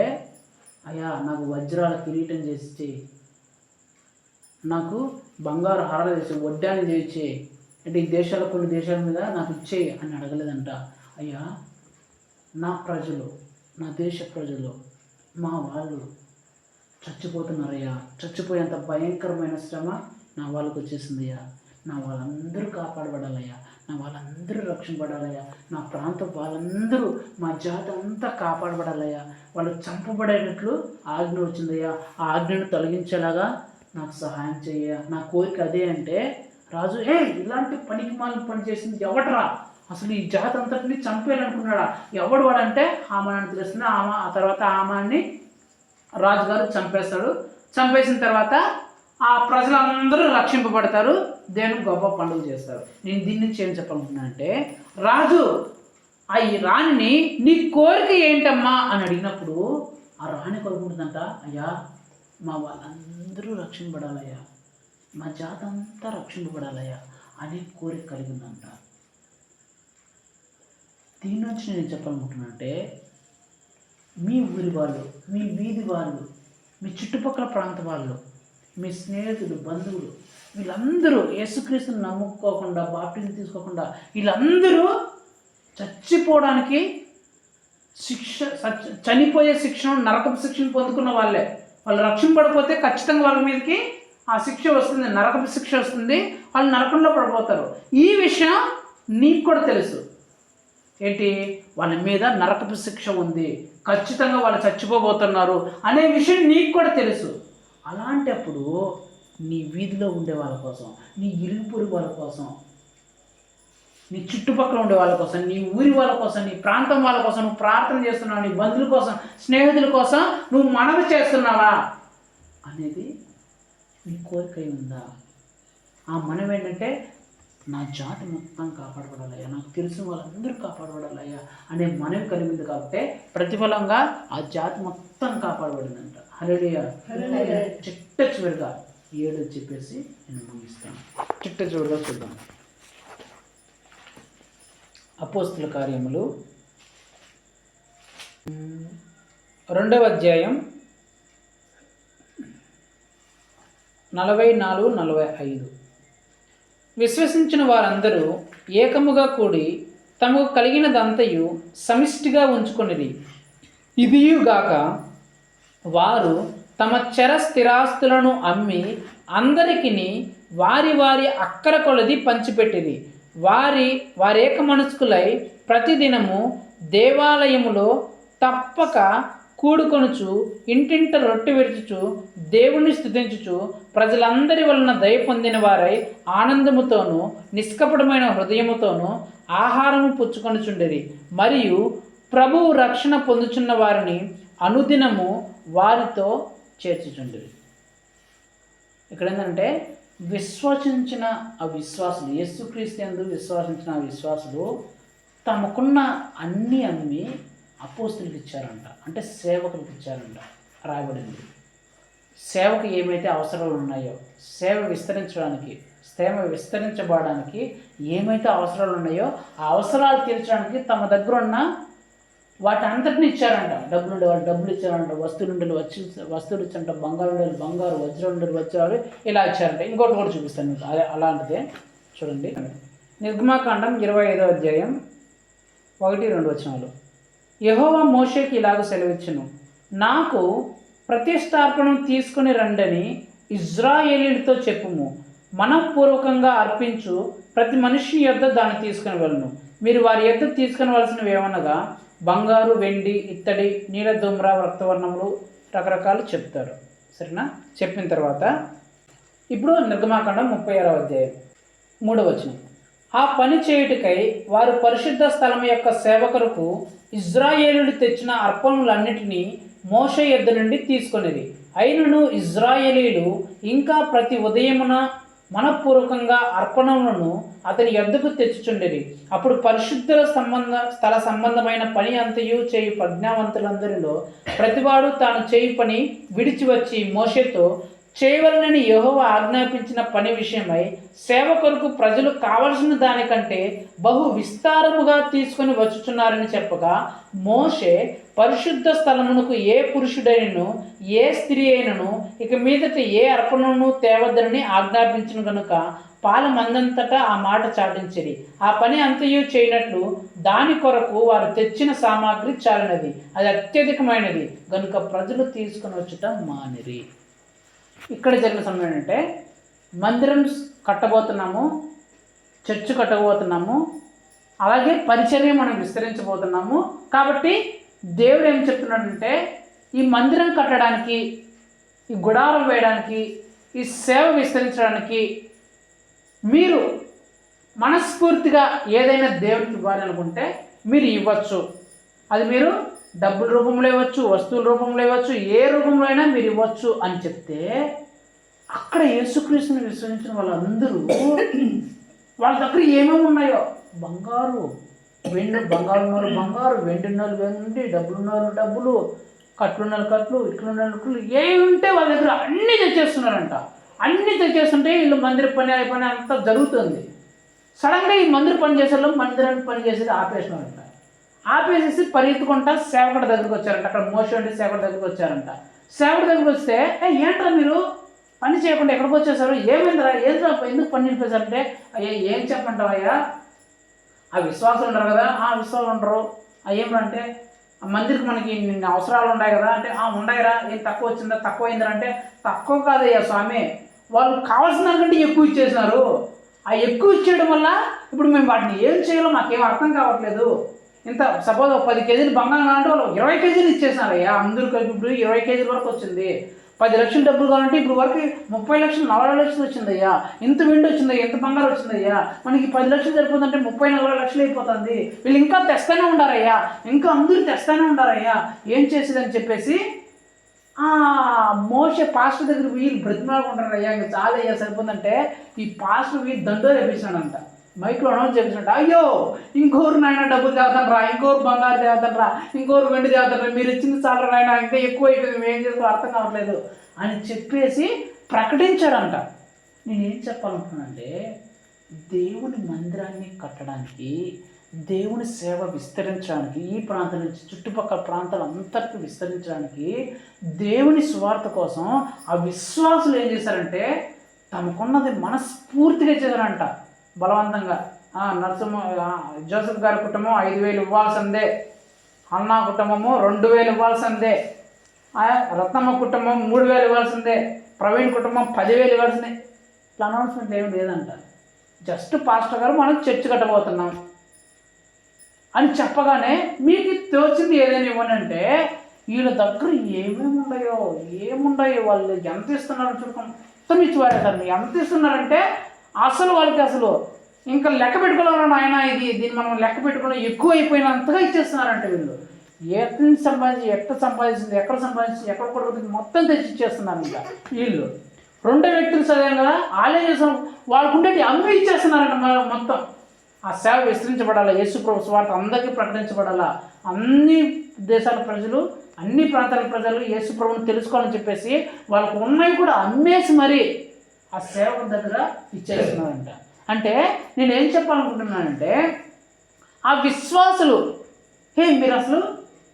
అయ్యా నాకు వజ్రాల కిరీటం చేసి, నాకు బంగారు హారాలు చేసి, వడ్డాన్ని చేయించే అంటే ఈ దేశాల కొన్ని దేశాల మీద నాకు ఇచ్చేయి అని అడగలేదంట. అయ్యా నా ప్రజలు, నా దేశ ప్రజలు, మా వాళ్ళు చచ్చిపోతున్నారయ్యా, చచ్చిపోయేంత భయంకరమైన శ్రమ నా వాళ్ళకు వచ్చేసిందయ్యా, నా వాళ్ళందరూ కాపాడబడాలయ్యా, నా వాళ్ళందరూ రక్షింపబడాలయ్యా, నా ప్రాంతం వాళ్ళందరూ మా జాతి అంతా కాపాడబడాలయ్యా, వాళ్ళు చంపబడేటట్లు ఆజ్ఞ వచ్చిందయ్యా, ఆ ఆజ్ఞను తొలగించేలాగా నాకు సహాయం చేయ. నా కోరిక అదే అంటే రాజు ఇలాంటి పనికి మాలిన పని చేసింది ఎవడరా, అసలు ఈ జాతి అంతటిని చంపేయాలనుకున్నాడా, ఎవడు వాడంటే హామాన్ని తెలుస్తుంది. ఆ తర్వాత హామాన్ని రాజుగారు చంపేస్తాడు. చంపేసిన తర్వాత ఆ ప్రజలందరూ రక్షింపబడతారు, దేవుని గొప్ప పండుగ చేస్తారు. నేను దీని నుంచి ఏం చెప్పాలనుకున్నానంటే, రాజు ఈ రాణిని నీ కోరిక ఏంటమ్మా అని అడిగినప్పుడు ఆ రాణి కోరుకుంటుందంట, అయ్యా మా వాళ్ళందరూ రక్షింపబడాలయ్యా, మా జాతి అంతా రక్షింపబడాలయ్యా అనే కోరిక కలిగిందంట. దీని నుంచి నేను చెప్పాలనుకుంటున్నానంటే, మీ ఊరి వాళ్ళు, మీ వీధి వాళ్ళు, మీ చుట్టుపక్కల ప్రాంత వాళ్ళు, మీ స్నేహితులు, బంధువులు, వీళ్ళందరూ యేసుక్రీస్తుని నమ్ముకోకుండా, బాప్టిజం తీసుకోకుండా వీళ్ళందరూ చచ్చిపోవడానికి చనిపోయే శిక్షను, నరకపు శిక్షను పొందుకున్న వాళ్ళే. వాళ్ళు రక్షింపబడిపోతే ఖచ్చితంగా వాళ్ళ మీదకి ఆ శిక్ష వస్తుంది, నరకపు శిక్ష వస్తుంది, వాళ్ళు నరకంలో పడిపోతారు. ఈ విషయం నీకు కూడా తెలుసు. ఏంటి, వాళ్ళ మీద నరకపు శిక్ష ఉంది, ఖచ్చితంగా వాళ్ళు చచ్చిపోబోతున్నారు అనే విషయం నీకు కూడా తెలుసు. అలాంటప్పుడు నీ వీధిలో ఉండే వాళ్ళ కోసం, నీ ఇరుగు పొరుగు వాళ్ళ కోసం, నీ చుట్టుపక్కల ఉండే వాళ్ళ కోసం, నీ ఊరి వాళ్ళ కోసం, నీ ప్రాంతం వాళ్ళ కోసం నువ్వు ప్రార్థన చేస్తున్నావు, నీ బంధువుల కోసం, స్నేహితుల కోసం నువ్వు మనవి చేస్తున్నావా అనేది నీ కోరిక ఉందా? ఆ మనవి ఏంటంటే, నా జాతి మొత్తం కాపాడబడాలయ్యా, నాకు తెలిసిన వాళ్ళందరూ కాపాడబడాలయ్యా అనే మనవి కలిగింది. కాబట్టి ప్రతిఫలంగా ఆ జాతి మొత్తం కాపాడబడిందంట. హల్లెలూయా. చిట్ట చివరిగా 7 చెప్పేసి నేను ముగిస్తాను. చిట్ట చివరిగా చూద్దాం. అపోస్తుల కార్యములు 2వ అధ్యాయం 44-45. విశ్వసించిన వారందరూ ఏకముగా కూడి తమకు కలిగినదంతయు సమిష్టిగా ఉంచుకొనిరి. ఇదియుగాక వారు తమ చర స్థిరాస్తులను అమ్మి అందరికీ వారి వారి అక్కర కొలది పంచిపెట్టిరి. వారేక మనస్కులై ప్రతిదినము దేవాలయములో తప్పక కూడుకొనుచు ఇంటింట రొట్టె విరుచుచు దేవుణ్ణి స్తుతించుచు ప్రజలందరి వలన దయ పొందిన వారై ఆనందముతోనూ నిష్కపటమైన హృదయముతోనూ ఆహారము పుచ్చుకొనుచుండిరి. మరియు ప్రభువు రక్షణ పొందుచున్న వారిని అనుదినము వారితో చేర్చుచుండిరి. ఇక్కడ ఏంటంటే, విశ్వసించిన ఆ విశ్వాసులు, యేసుక్రీస్తు యందు విశ్వసించిన ఆ విశ్వాసులు తమకున్న అన్నీ అమ్మి అపోస్తులకు ఇచ్చారంట, అంటే సేవకులకు ఇచ్చారంట రాయబడింది. సేవకు ఏమైతే అవసరాలు ఉన్నాయో, సేవ విస్తరించబడడానికి ఏమైతే అవసరాలు ఉన్నాయో ఆ అవసరాలు తీర్చడానికి తమ దగ్గర ఉన్న వాటి అంతటిని ఇచ్చారంట. డబ్బులు ఉండే వాళ్ళు డబ్బులు ఇచ్చారంట, వస్తువులు ఉండేది వస్తువులు ఇచ్చారంట, బంగారు ఉండేది బంగారు, వజ్రం ఉండేది వజ్రాలు, ఇలా ఇచ్చారంట. ఇంకోటి కూడా చూపిస్తాను మీకు, అదే అలాంటిదే. చూడండి, నిర్గమాకాండం 25వ అధ్యాయం 1-2 వచనాలు. యెహోవా మోషేకి ఇలాగ సెలవిచ్చును, నాకు ప్రతిష్టార్పణం తీసుకుని రండని ఇజ్రాయేలీలతో చెప్పుము. మనఃపూర్వకంగా అర్పించు ప్రతి మనిషి యొద్ద దాన్ని తీసుకుని వెళ్ళను. మీరు వారి యొద్ద తీసుకుని వలసినవి ఏమనగా బంగారు, వెండి, ఇత్తడి, నీల దుమ్ర, రక్తవర్ణములు, రకరకాలు చెప్తారు. సరేనా? చెప్పిన తర్వాత ఇప్పుడు నిర్గమాకాండం 36వ అధ్యాయం 3వ వచనం. ఆ పని చేయుటకై వారు పరిశుద్ధ స్థలం యొక్క సేవకులకు ఇజ్రాయేలీయులు తెచ్చిన అర్పణలన్నిటినీ మోషే యొద్ద నుండి తీసుకొనిది. అయినను ఇజ్రాయేలీయులు ఇంకా ప్రతి ఉదయమున మనఃపూర్వకంగా అర్పణలను అతని యొద్దకు తెచ్చుచుండిరి. అప్పుడు పరిశుద్ధుల స్థల సంబంధమైన పని అంతయు చేయు ప్రజ్ఞావంతులందరిలో ప్రతివాడు తాను చేయు పని విడిచి వచ్చి మోషేతో, చేయవలనని యెహోవా ఆజ్ఞాపించిన పని విషయమై సేవ కొరకు ప్రజలు కావలసిన దానికంటే బహు విస్తారముగా తీసుకొని వచ్చుచున్నారని చెప్పగా, మోషే పరిశుద్ధ స్థలమునకు ఏ పురుషుడైనను ఏ స్త్రీ అయినను ఇక మీదట ఏ అర్పణను తేవద్దనని ఆజ్ఞాపించిన కనుక పాలమందంతటా ఆ మాట చాటించిరి. ఆ పని అంతయు చేయనట్లు దాని కొరకు వారు తెచ్చిన సామాగ్రి చాలినది, అది అత్యధికమైనది గనుక ప్రజలు తీసుకుని వచ్చుట మానిరి. ఇక్కడ జరిగిన సమయం ఏంటంటే, మందిరం కట్టబోతున్నాము, చర్చ్ కట్టబోతున్నాము, అలాగే పరిచర్య మనం విస్తరించబోతున్నాము. కాబట్టి దేవుడు ఏం చెప్తున్నాడంటే ఈ మందిరం కట్టడానికి, ఈ గుడారం వేయడానికి, ఈ సేవ విస్తరించడానికి మీరు మనస్ఫూర్తిగా ఏదైనా దేవుడికి ఇవ్వాలనుకుంటే మీరు ఇవ్వచ్చు. అది మీరు డబ్బుల రూపంలో ఇవ్వచ్చు, వస్తువుల రూపంలో ఇవ్వచ్చు, ఏ రూపంలో అయినా మీరు ఇవ్వచ్చు అని చెప్తే అక్కడ యేసుక్రీస్తుని విశ్వసించిన వాళ్ళందరూ వాళ్ళ దగ్గర ఏమేమి ఉన్నాయో బంగారు, వెండి, బంగారు ఉన్నోళ్ళు బంగారు, వెండి ఉన్నోళ్ళు వెండి, డబ్బులు ఉన్నోళ్ళు డబ్బులు, కట్లున్న కట్లు, ఇట్లున్న ఇట్లు, ఏమి ఉంటే వాళ్ళ దగ్గర అన్నీ తెచ్చేస్తున్నారంట. అన్నీ తెచ్చేస్తుంటే వీళ్ళు మందిర పని పని అంతా జరుగుతుంది. సడన్గా ఈ మందిర పని చేసేలో మందిరాన్ని పని చేసేది ఆపేసినారంట. ఆపేసేసి పరిగెత్తుకుంటా సేవకుడి దగ్గరికి వచ్చారంట. అక్కడ మోషి ఉండి సేవకుడి దగ్గరికి వచ్చారంట. సేవకుడి దగ్గరికి వస్తే ఏంట్రా మీరు పని చేయకుండా ఎక్కడికి వచ్చేసారు, ఏమైందిరా, ఏంద్రా, ఎందుకు పని నిలిపేశారంటే, అయ్యా ఏం చెప్పంటావు అయ్యా, ఆ విశ్వాసులు ఉండరు కదా, ఆ విశ్వాసులు ఉండరు, ఏమంటే ఆ మందిరికి మనకి నిన్న అవసరాలు ఉన్నాయి కదా అంటే, ఉన్నాయిరా, ఏం తక్కువ వచ్చిందా, తక్కువ అయిందిరా అంటే, తక్కువ కాదయ్యా స్వామి, వాళ్ళు కావాల్సిన దానికంటే ఎక్కువ ఇచ్చేసినారు. ఆ ఎక్కువ ఇచ్చేయడం వల్ల ఇప్పుడు మేము వాటిని ఏం చేయాలో మాకేం అర్థం కావట్లేదు. ఇంత సపోజ్ 10 కేజీలు బంగారం కావాలంటే వాళ్ళు 20 కేజీలు ఇచ్చేసినారయ్యా, అందరూ కలిపి ఇప్పుడు 20 కేజీల వరకు వచ్చింది. 10 లక్షల డబ్బులు కావాలంటే ఇప్పుడు వరకు 30 లక్షలు 40 లక్షలు వచ్చిందయ్యా, ఇంత వెండి వచ్చిందయ్యా, ఇంత బంగారం వచ్చిందయ్యా, మనకి 10 లక్షలు సరిపోతుందంటే 30-40 లక్షలు అయిపోతుంది. వీళ్ళు ఇంకా తెస్తానే ఉండారయ్యా, ఇంకా అందరూ తెస్తానే ఉండారయ్యా, ఏం చేసేదని చెప్పేసి మోషే పాస్టర్ దగ్గర వీళ్ళు బ్రతిమాలుకుంటారయ్యా, ఇంకా చాలయ్యా సరిపోతుందంటే ఈ పాస్టర్ వీళ్ళు దండో తెప్పించాడంట, మైక్లో అనౌన్స్ చేపించాడు, అయ్యో ఇంకోరు నాయన డబ్బులు తేవతండ్రా, ఇంకోరు బంగారు తేవతండ్రా, ఇంకోరు వెండి తేవతండ్రా, మీరు ఇచ్చింది చాలా నాయన, ఇంకా ఎక్కువ అయిపోయింది, మేము ఏం చేసుకో అర్థం కావట్లేదు అని చెప్పేసి ప్రకటించాడంట. నేనేం చెప్పాలనుకున్నానంటే దేవుని మందిరాన్ని కట్టడానికి, దేవుని సేవ విస్తరించడానికి, ఈ ప్రాంతం నుంచి చుట్టుపక్కల ప్రాంతాలంతటికీ విస్తరించడానికి దేవుని సువార్త కోసం ఆ విశ్వాసులు ఏం చేశారంటే తమకున్నది మనస్ఫూర్తిగా చేశారంట, బలవంతంగా. జోసెఫ్ గారి కుటుంబం 5,000 ఇవ్వాల్సిందే, అన్నా కుటుంబము 2,000 ఇవ్వాల్సిందే, రత్నమ్మ కుటుంబం 3,000 ఇవ్వాల్సిందే, ప్రవీణ్ కుటుంబం 10,000 ఇవ్వాల్సిందే. ఇట్లా అనౌన్స్మెంట్ ఏమి లేదంట. జస్ట్ పాస్టర్ గారు మనం చర్చ్ కట్టబోతున్నాం అని చెప్పగానే మీకు తోచింది ఏదైనా ఇవ్వని అంటే వీళ్ళ దగ్గర ఏముండయో వాళ్ళు ఎంత ఇస్తున్నారో చూడకుండా మొత్తం ఇచ్చివారేసారు. మీరు ఎంత ఇస్తున్నారంటే అసలు వాళ్ళకి అసలు ఇంకా లెక్క పెట్టుకోలేము ఆయన, దీన్ని మనం లెక్క పెట్టుకుని ఎక్కువ అయిపోయినంతగా ఇచ్చేస్తున్నారంటే వీళ్ళు. ఎక్కడ సంపాదించింది ఎక్కడ కొడుకుతుంది మొత్తం తెచ్చి ఇచ్చేస్తున్నారు. ఇంకా వీళ్ళు 2 వ్యక్తులు చదివాం కదా, వాళ్ళే చేస్తాం, వాళ్ళకుంటే అమ్మి ఇచ్చేస్తున్నారంట మొత్తం. ఆ సేవ విస్తరించబడాలా, యేసు ప్రభు సువార్త అందరికీ ప్రకటించబడాలా, అన్ని దేశాల ప్రజలు, అన్ని ప్రాంతాల ప్రజలు యేసు ప్రభువుని తెలుసుకోవాలని చెప్పేసి వాళ్ళకు ఉన్నవి కూడా అమ్మేసి మరి ఆ సేవకు దగ్గర ఇచ్చేస్తున్నారంట. అంటే నేనేం చెప్పాలనుకుంటున్నానంటే ఆ విశ్వాసులు మీరు అసలు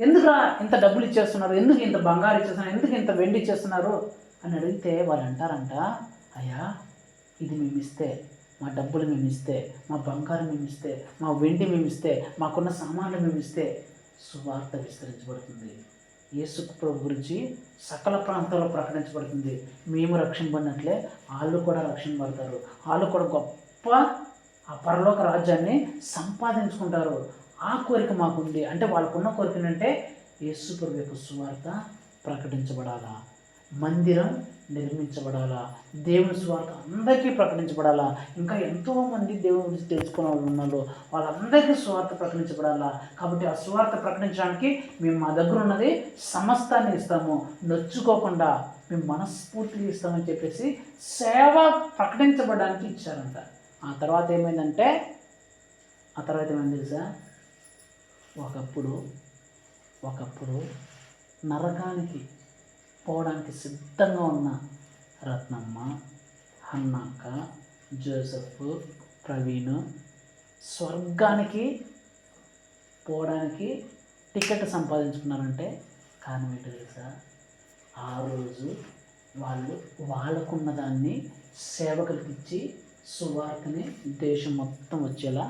ఎందుకురా ఇంత డబ్బులు ఇచ్చేస్తున్నారు, ఎందుకు ఇంత బంగారు ఇచ్చేస్తున్నారు, ఎందుకు ఇంత వెండి ఇచ్చేస్తున్నారు అని అడిగితే వాళ్ళు అంటారంట, అయ్యా ఇది మేము ఇస్తే, మా డబ్బులు మేము ఇస్తే, మా బంగారం మేము ఇస్తే, మా వెండి మేము ఇస్తే, మాకున్న సామాన్లు మేము ఇస్తే సువార్త విస్తరించబడుతుంది, యేసు ప్రభు గురించి సకల ప్రాంతాల్లో ప్రకటించబడుతుంది, మేము రక్షింపడినట్లే వాళ్ళు కూడా రక్షింపబడతారు, వాళ్ళు కూడా గొప్ప ఆ పరలోక రాజ్యాన్ని సంపాదించుకుంటారు. ఆ కోరిక మాకుంది. అంటే వాళ్ళకున్న కోరిక ఏంటంటే యేసు ప్రభు యొక్క సువార్త ప్రకటించబడాలా, మందిరం నిర్మించబడాలా, దేవుని సువార్త అందరికీ ప్రకటించబడాలా, ఇంకా ఎంతోమంది దేవుని గురించి తెలుసుకునే వాళ్ళు ఉన్నారు, వాళ్ళందరికీ సువార్త ప్రకటించబడాలా. కాబట్టి ఆ సువార్త ప్రకటించడానికి మేము మా దగ్గర ఉన్నది సమస్తాన్ని ఇస్తాము, నొచ్చుకోకుండా మేము మనస్ఫూర్తిగా ఇస్తామని చెప్పేసి సేవ ప్రకటించబడడానికి ఇచ్చారంట. ఆ తర్వాత ఏమైంది తెలుసా, ఒకప్పుడు నరకానికి పోవడానికి సిద్ధంగా ఉన్న రత్నమ్మ, హన్నక్క, జోసెఫ్, ప్రవీణ్ స్వర్గానికి పోవడానికి టికెట్ సంపాదించుకున్నారంటే కారణం ఏంటో తెలుసా, ఆ రోజు వాళ్ళకున్న దాన్ని సేవకులకి ఇచ్చి సువార్తని దేశం మొత్తం వచ్చేలా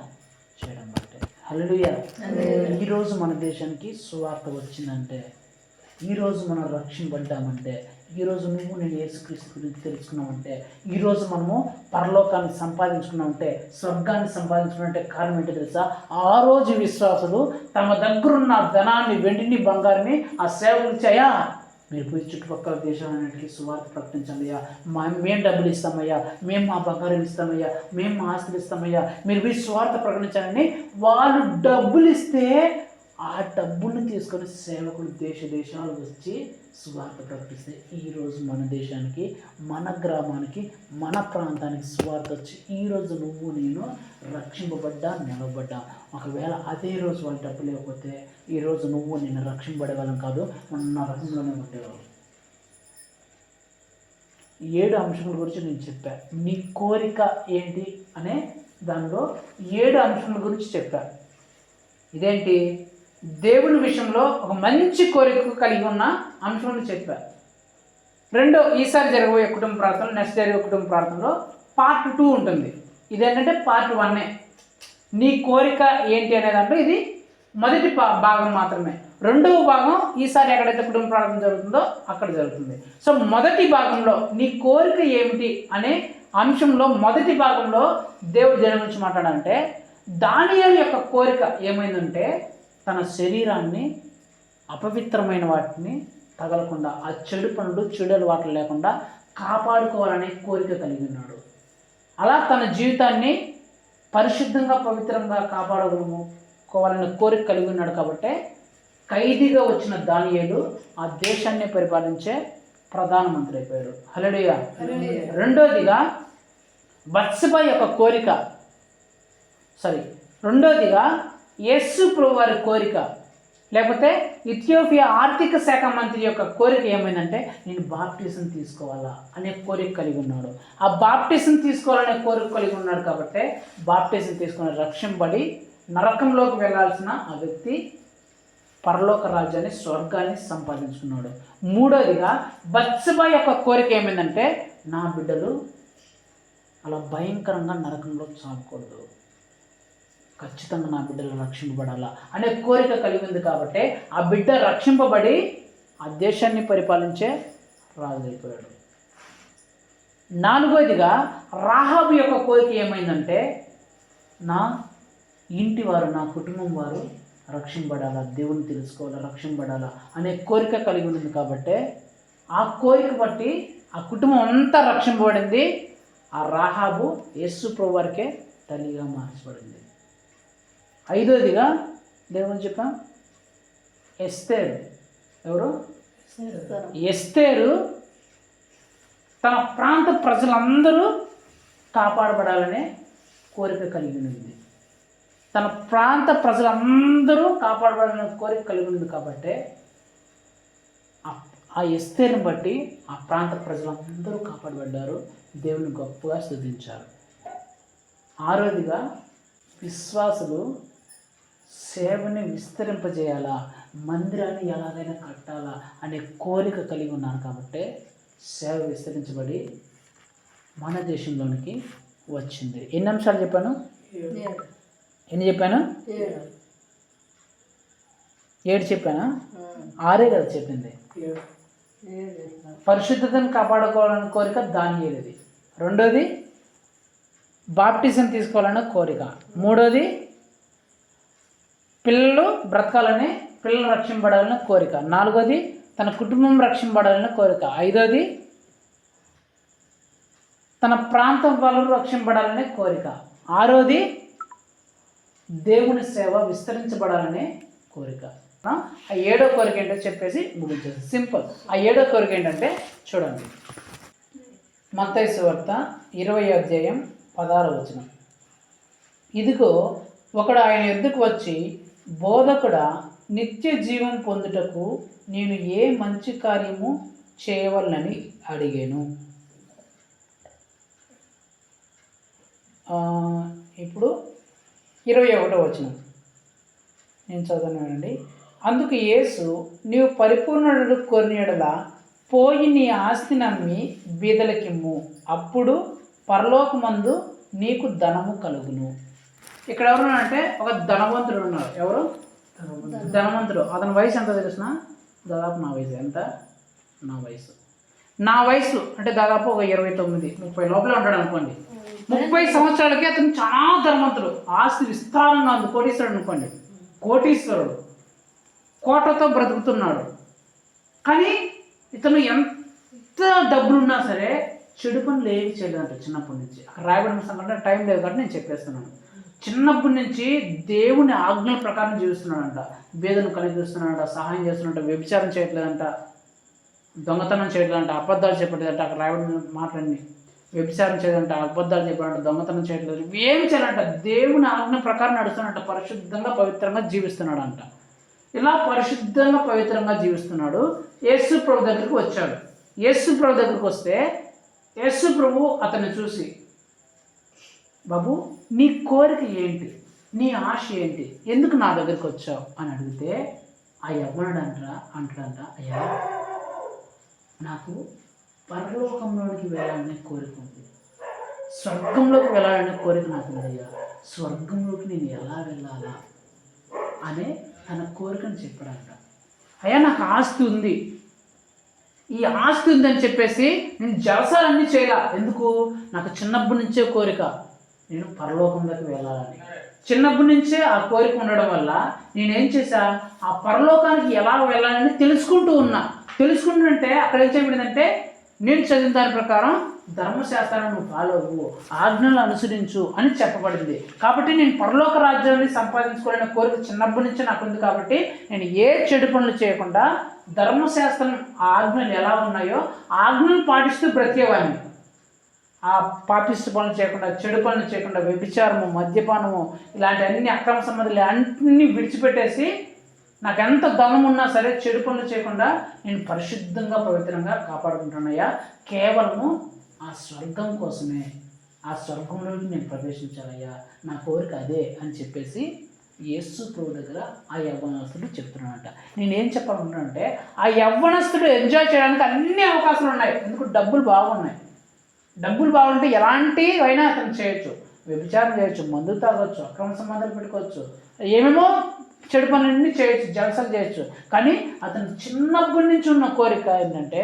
చేయడం బట్టే. హల్లెలూయా. ఈరోజు మన దేశానికి సువార్త వచ్చిందంటే, ఈరోజు మనం రక్షింపడ్డామంటే, ఈరోజు నువ్వు నేను యేసుక్రీస్తు గురించి తెలుసుకున్నామంటే, ఈరోజు మనము పరలోకాన్ని సంపాదించుకున్నామంటే, స్వర్గాన్ని సంపాదించుకున్నామంటే కారణం ఏంటో తెలుసా? ఆ రోజు విశ్వాసులు తమ దగ్గరున్న ధనాన్ని, వెండిని, బంగారాన్ని ఆ సేవకులు చేయా, మీరు పోయి చుట్టుపక్కల దేశాలన్నింటికి సువార్త ప్రకటించండి అయ్యా, మేము డబ్బులు ఇస్తామయ్యా, మేము మా బంగారం ఇస్తామయ్యా, మేము మా ఆస్తులు ఇస్తామయ్యా, మీరు పోయి సువార్త ప్రకటించాలని వాళ్ళు డబ్బులు ఇస్తే ఆ డబ్బుల్ని తీసుకొని సేవకులు దేశాలు వచ్చి సువార్త ప్రకటిస్తే ఈరోజు మన దేశానికి, మన గ్రామానికి, మన ప్రాంతానికి సువార్త వచ్చి ఈరోజు నువ్వు నేను రక్షింపబడ్డా, నిలబడ్డా. ఒకవేళ అదే రోజు వాళ్ళు డబ్బు లేకపోతే ఈరోజు నువ్వు నేను రక్షింపబడేవాళ్ళం కాదు, మన నరకంలోనే ఉండేవాళ్ళం. 7 అంశముల గురించి నేను చెప్పాను. నీ కోరిక ఏంటి అనే దానిలో 7 అంశముల గురించి చెప్పాను. ఇదేంటి? దేవుని విషయంలో ఒక మంచి కోరిక కలిగి ఉన్న అంశంలో చెప్పారు. రెండో, ఈసారి జరగబోయే కుటుంబ ప్రార్థనలో, నెక్స్ట్ జరిగే కుటుంబ ప్రార్థనలో పార్ట్ 2 ఉంటుంది. ఇదేంటంటే పార్ట్ 1. నీ కోరిక ఏంటి అనే దాంట్లో ఇది మొదటి భాగం మాత్రమే. రెండవ భాగం ఈసారి ఎక్కడైతే కుటుంబ ప్రార్థన జరుగుతుందో అక్కడ జరుగుతుంది. సో మొదటి భాగంలో నీ కోరిక ఏమిటి అనే అంశంలో మొదటి భాగంలో దేవుడు జనం గురించి మాట్లాడాలంటే, దానియేలు యొక్క కోరిక ఏమైందంటే తన శరీరాన్ని అపవిత్రమైన వాటిని తగలకుండా, ఆ చెడు పనులు, చెడు అలవాట్లు లేకుండా కాపాడుకోవాలనే కోరిక కలిగి ఉన్నాడు. అలా తన జీవితాన్ని పరిశుద్ధంగా, పవిత్రంగా కాపాడుకోవాలనే కోరిక కలిగి ఉన్నాడు. కాబట్టి ఖైదీగా వచ్చిన దానియేలు ఆ దేశాన్ని పరిపాలించే ప్రధానమంత్రి అయిపోయాడు. హల్లెలూయా. రెండోదిగా బత్షెబ యొక్క కోరిక, రెండోదిగా యేసు ప్రభు వారి కోరిక, లేకపోతే ఇథియోపియా ఆర్థిక శాఖ మంత్రి యొక్క కోరిక ఏమైందంటే నేను బాప్టిజం తీసుకోవాలా అనే కోరిక కలిగి ఉన్నాడు. ఆ బాప్టిజం తీసుకోవాలనే కోరిక కలిగి ఉన్నాడు. కాబట్టి బాప్టిజం తీసుకుని రక్షింపబడి నరకంలోకి వెళ్ళాల్సిన ఆ వ్యక్తి పరలోక రాజ్యాన్ని, స్వర్గాన్ని సంపాదించుకున్నాడు. మూడోదిగా బత్షెబ యొక్క కోరిక ఏమైందంటే నా బిడ్డలు అలా భయంకరంగా నరకంలో చావకూడదు, ఖచ్చితంగా నా బిడ్డలు రక్షింపబడాలా అనే కోరిక కలిగింది. కాబట్టి ఆ బిడ్డ రక్షింపబడి ఆ దేశాన్ని పరిపాలించే రాజు అయిపోయాడు. నాలుగోదిగా రాహాబు యొక్క కోరిక ఏమైందంటే నా ఇంటి వారు, నా కుటుంబం వారు రక్షింపబడాలా, దేవుని తెలుసుకోవాలా, రక్షింపబడాలా అనే కోరిక కలిగి ఉంది. కాబట్టి ఆ కోరిక బట్టి ఆ కుటుంబం అంతా రక్షింపబడింది. ఆ రాహాబు యేసు ప్రభు వారికే తల్లిగా మార్చబడింది. ఐదోదిగా దేవుని చెప్పాం ఎస్తేరు. ఎవరు? ఎస్తేరు తన ప్రాంత ప్రజలందరూ కాపాడబడాలనే కోరిక కలిగి ఉంది. తన ప్రాంత ప్రజలందరూ కాపాడబడాలనే కోరిక కలిగి ఉంది. కాబట్టి ఆ ఎస్తేరుని బట్టి ఆ ప్రాంత ప్రజలందరూ కాపాడబడ్డారు, దేవుని గొప్పగా స్తుతించారు. ఆరోదిగా విశ్వాసులు సేవని విస్తరింపజేయాలా, మందిరాన్ని ఎలాగైనా కట్టాలా అనే కోరిక కలిగి ఉన్నారు. కాబట్టి సేవ విస్తరించబడి మన దేశంలోనికి వచ్చింది. ఎన్ని అంశాలు చెప్పాను? ఎన్ని చెప్పాను? 7 చెప్పానా? 6 కదా చెప్పింది. పరిశుద్ధతను కాపాడుకోవాలనే కోరిక దానియేలుది. రెండోది బాప్టిజం తీసుకోవాలనే కోరిక. మూడోది పిల్లలు బ్రతకాలని, పిల్లలు రక్షింపబడాలనే కోరిక. నాలుగోది తన కుటుంబం రక్షింపబడాలనే కోరిక. ఐదోది తన ప్రాంతం వాళ్ళు రక్షింపబడాలనే కోరిక. ఆరోది దేవుని సేవ విస్తరించబడాలనే కోరిక. ఆ 7వ కోరిక ఏంటో చెప్పేసి ముగించేసి సింపుల్. ఆ 7వ కోరిక ఏంటంటే చూడండి, మత్తయి సువార్త 20వ అధ్యాయం 16వ వచనం. ఇదిగో ఒకడు ఆయన యొద్దకు వచ్చి, బోధకుడా, నిత్య జీవం పొందుటకు నేను ఏ మంచి కార్యము చేయవలనని అడిగాను. ఇప్పుడు 21వ వచనం నేను చదవనండి. అందుకు యేసు, నీవు పరిపూర్ణుడు కోరిన యెడల పోయి నీ ఆస్తి నమ్మి బీదలకిమ్ము, అప్పుడు పరలోకమందు నీకు ధనము కలుగును. ఇక్కడ ఎవరు అంటే ఒక ధనవంతుడు ఉన్నారు. ఎవరు? ధనవంతుడు. అతని వయసు ఎంత తెలిసిన? దాదాపు నా వయసు. ఎంత? నా వయసు. నా వయసు అంటే దాదాపు ఒక 29, 30 లోపల ఉంటాడు అనుకోండి. 30 సంవత్సరాలకి అతను చాలా ధనవంతుడు, ఆస్తి విస్తారంగా ఉంది, కోటీశ్వరుడు అనుకోండి. కోటీశ్వరుడు కోటతో బ్రతుకుతున్నాడు. కానీ ఇతను ఎంత డబ్బులున్నా సరే చెడు పనులు ఏవి చేయలేదంట చిన్నప్పటి నుంచి. అక్కడ రాయబడిన సంఘటన టైం లేదు కాబట్టి నేను చెప్పేస్తున్నాను. చిన్నప్పటి నుంచి దేవుని ఆజ్ఞల ప్రకారం జీవిస్తున్నాడంట. వేదన కలిగిస్తున్నాడంట, సహాయం చేస్తున్నాడంట, వ్యభిచారం చేయట్లేదంట, దొంగతనం చేయట్లేదంట, అబద్ధాలు చెప్పట్లేదంట. అక్కడ రాయబడిన మాటలన్నీ వ్యభిచారం చేయడంట, అబద్ధాలు చెప్పాడంట, దొంగతనం చేయట్లేదు, ఏం చేయాలంట, దేవుని ఆజ్ఞ ప్రకారం నడుస్తున్నాడంట, పరిశుద్ధంగా పవిత్రంగా జీవిస్తున్నాడంట. ఇలా పరిశుద్ధంగా పవిత్రంగా జీవిస్తున్నాడు. యేసు ప్రభు దగ్గరికి వచ్చాడు. యేసు ప్రభు దగ్గరికి వస్తే యేసు ప్రభు అతన్ని చూసి, బాబు నీ కోరిక ఏంటి, నీ ఆశ ఏంటి, ఎందుకు నా దగ్గరికి వచ్చావు అని అడిగితే ఆ యవ్వనుడు అంటాడంట, అయ్యా నాకు పరలోకంలోనికి వెళ్ళాలనే కోరిక ఉంది, స్వర్గంలోకి వెళ్ళాలనే కోరిక నాకు ఉందయ్యా, స్వర్గంలోకి నేను ఎలా వెళ్ళాలా అనే తన కోరికను చెప్పాడంట. అయ్యా నాకు ఆస్తి ఉంది, ఈ ఆస్తి ఉందని చెప్పేసి నేను జలసాలన్నీ చేయాల, ఎందుకు, నాకు చిన్నప్పటి నుంచే కోరిక నేను పరలోకంలోకి వెళ్ళాలని. చిన్నప్పటి నుంచే ఆ కోరిక ఉండడం వల్ల నేనేం చేశా, ఆ పరలోకానికి ఎలా వెళ్ళాలని తెలుసుకుంటుంటే అక్కడ ఏం చేయబడిందంటే, నేను చదివిన దాని ప్రకారం ధర్మశాస్త్రాన్ని నువ్వు ఫాలో అవ్వు, ఆజ్ఞలు అనుసరించు అని చెప్పబడింది. కాబట్టి నేను పరలోక రాజ్యాన్ని సంపాదించుకోవాలనే కోరిక చిన్నప్పటి నుంచి నాకు ఉంది. కాబట్టి నేను ఏ చెడు పనులు చేయకుండా ధర్మశాస్త్రం ఆజ్ఞలు ఎలా ఉన్నాయో ఆజ్ఞలు పాటిస్తూ బ్రతికేవాడిని. ఆ పాపిష్టి పనులు చేయకుండా, చెడు పనులు చేయకుండా, వ్యభిచారము, మద్యపానము, ఇలాంటి అన్ని అక్రమ సంబంధాలు అన్నీ విడిచిపెట్టేసి, నాకు ఎంత ధనం ఉన్నా సరే చెడు పనులు చేయకుండా నేను పరిశుద్ధంగా పవిత్రంగా కాపాడుకుంటున్నాయా, కేవలము ఆ స్వర్గం కోసమే, ఆ స్వర్గంలోకి నేను ప్రవేశించాలయ్యా, నా కోరిక అదే అని చెప్పేసి యేసు ప్రభు దగ్గర ఆ యవ్వనస్తుడు చెప్తున్నాడంట. నేనేం చెప్పాలనుకుంటున్నానంటే, ఆ యవ్వనస్తుడు ఎంజాయ్ చేయడానికి అన్ని అవకాశాలు ఉన్నాయి. ఎందుకు, డబ్బులు బాగున్నాయి. డబ్బులు బాగుంటే ఎలాంటి అయినా అతను చేయొచ్చు, వ్యభిచారం చేయొచ్చు, మందు తాగొచ్చు, అక్రమ సంబంధాలు పెట్టుకోవచ్చు, ఏమేమో చెడు పనులన్నీ చేయొచ్చు, జలసాలు చేయొచ్చు. కానీ అతను చిన్నప్పటి నుంచి ఉన్న కోరిక ఏంటంటే,